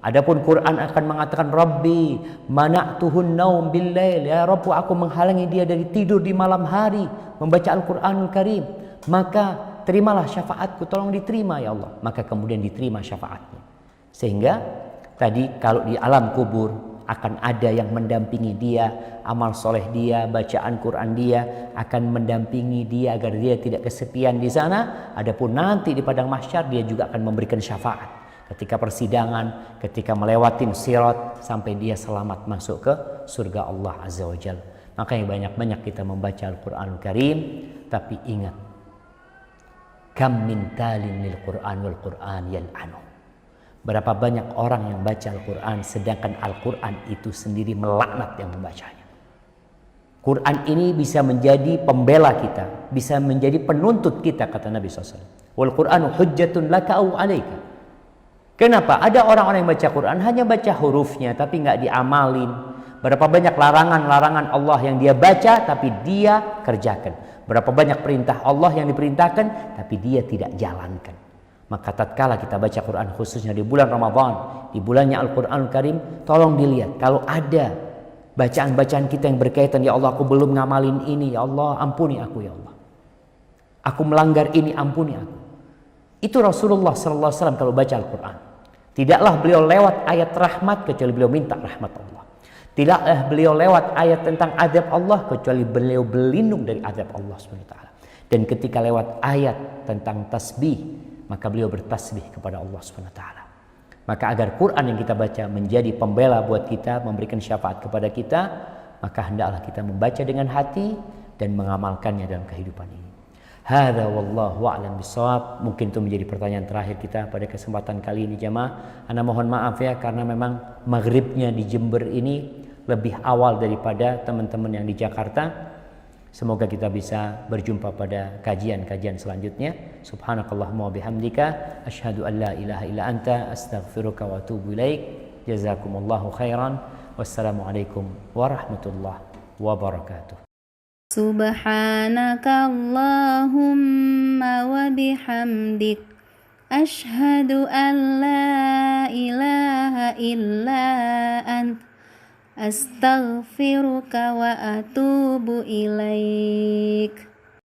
Adapun Quran akan mengatakan, Rabbi mana'tuhun naum bil lail, ya Rabbu, aku menghalangi dia dari tidur di malam hari membaca Al-Qur'anul Karim, maka terimalah syafaatku, tolong diterima ya Allah. Maka kemudian diterima syafaatnya. Sehingga tadi kalau di alam kubur akan ada yang mendampingi dia, amal soleh dia, bacaan Quran dia akan mendampingi dia agar dia tidak kesepian di sana. Adapun nanti di padang mahsyar dia juga akan memberikan syafaat ketika persidangan, ketika melewatin sirat sampai dia selamat masuk ke surga Allah Azza wa Jalla. Makanya banyak-banyak kita membaca Al-Qur'anul Karim, tapi ingat, kam min talin lil Qur'an wal Qur'an yal'anu. Berapa banyak orang yang baca Al-Qur'an sedangkan Al-Qur'an itu sendiri melaknat yang membacanya. Quran ini bisa menjadi pembela kita, bisa menjadi penuntut kita, kata Nabi SAW. Wal Qur'anu hujjatun laka au alaika. Kenapa? Ada orang-orang yang baca Quran hanya baca hurufnya tapi nggak diamalin. Berapa banyak larangan-larangan Allah yang dia baca tapi dia kerjakan. Berapa banyak perintah Allah yang diperintahkan tapi dia tidak jalankan. Maka tatkala kita baca Quran khususnya di bulan Ramadan, di bulannya Al-Qur'anul Karim, tolong dilihat kalau ada bacaan-bacaan kita yang berkaitan, ya Allah aku belum ngamalin ini, ya Allah ampuni aku ya Allah. Aku melanggar ini, ampuni aku. Itu Rasulullah SAW kalau baca Al-Quran. Tidaklah beliau lewat ayat rahmat kecuali beliau minta rahmat Allah. Tidaklah beliau lewat ayat tentang azab Allah kecuali beliau berlindung dari azab Allah SWT. Dan ketika lewat ayat tentang tasbih, maka beliau bertasbih kepada Allah SWT. Maka agar Quran yang kita baca menjadi pembela buat kita, memberikan syafaat kepada kita, maka hendaklah kita membaca dengan hati dan mengamalkannya dalam kehidupan ini. Hadza wallahu a'lam bishawab. Mungkin itu menjadi pertanyaan terakhir kita pada kesempatan kali ini jamaah. Ana mohon maaf ya karena memang maghribnya di Jember ini lebih awal daripada teman-teman yang di Jakarta. Semoga kita bisa berjumpa pada kajian-kajian selanjutnya. Subhanakallahumma wa bihamdika asyhadu an la ilaha illa anta astaghfiruka wa atubu ilaik. Jazakumullahu khairan. Wassalamualaikum warahmatullahi wabarakatuh. Subhanaka Allahumma wa bihamdik ashhadu an la ilaha illa ant astaghfiruka wa atubu ilaik.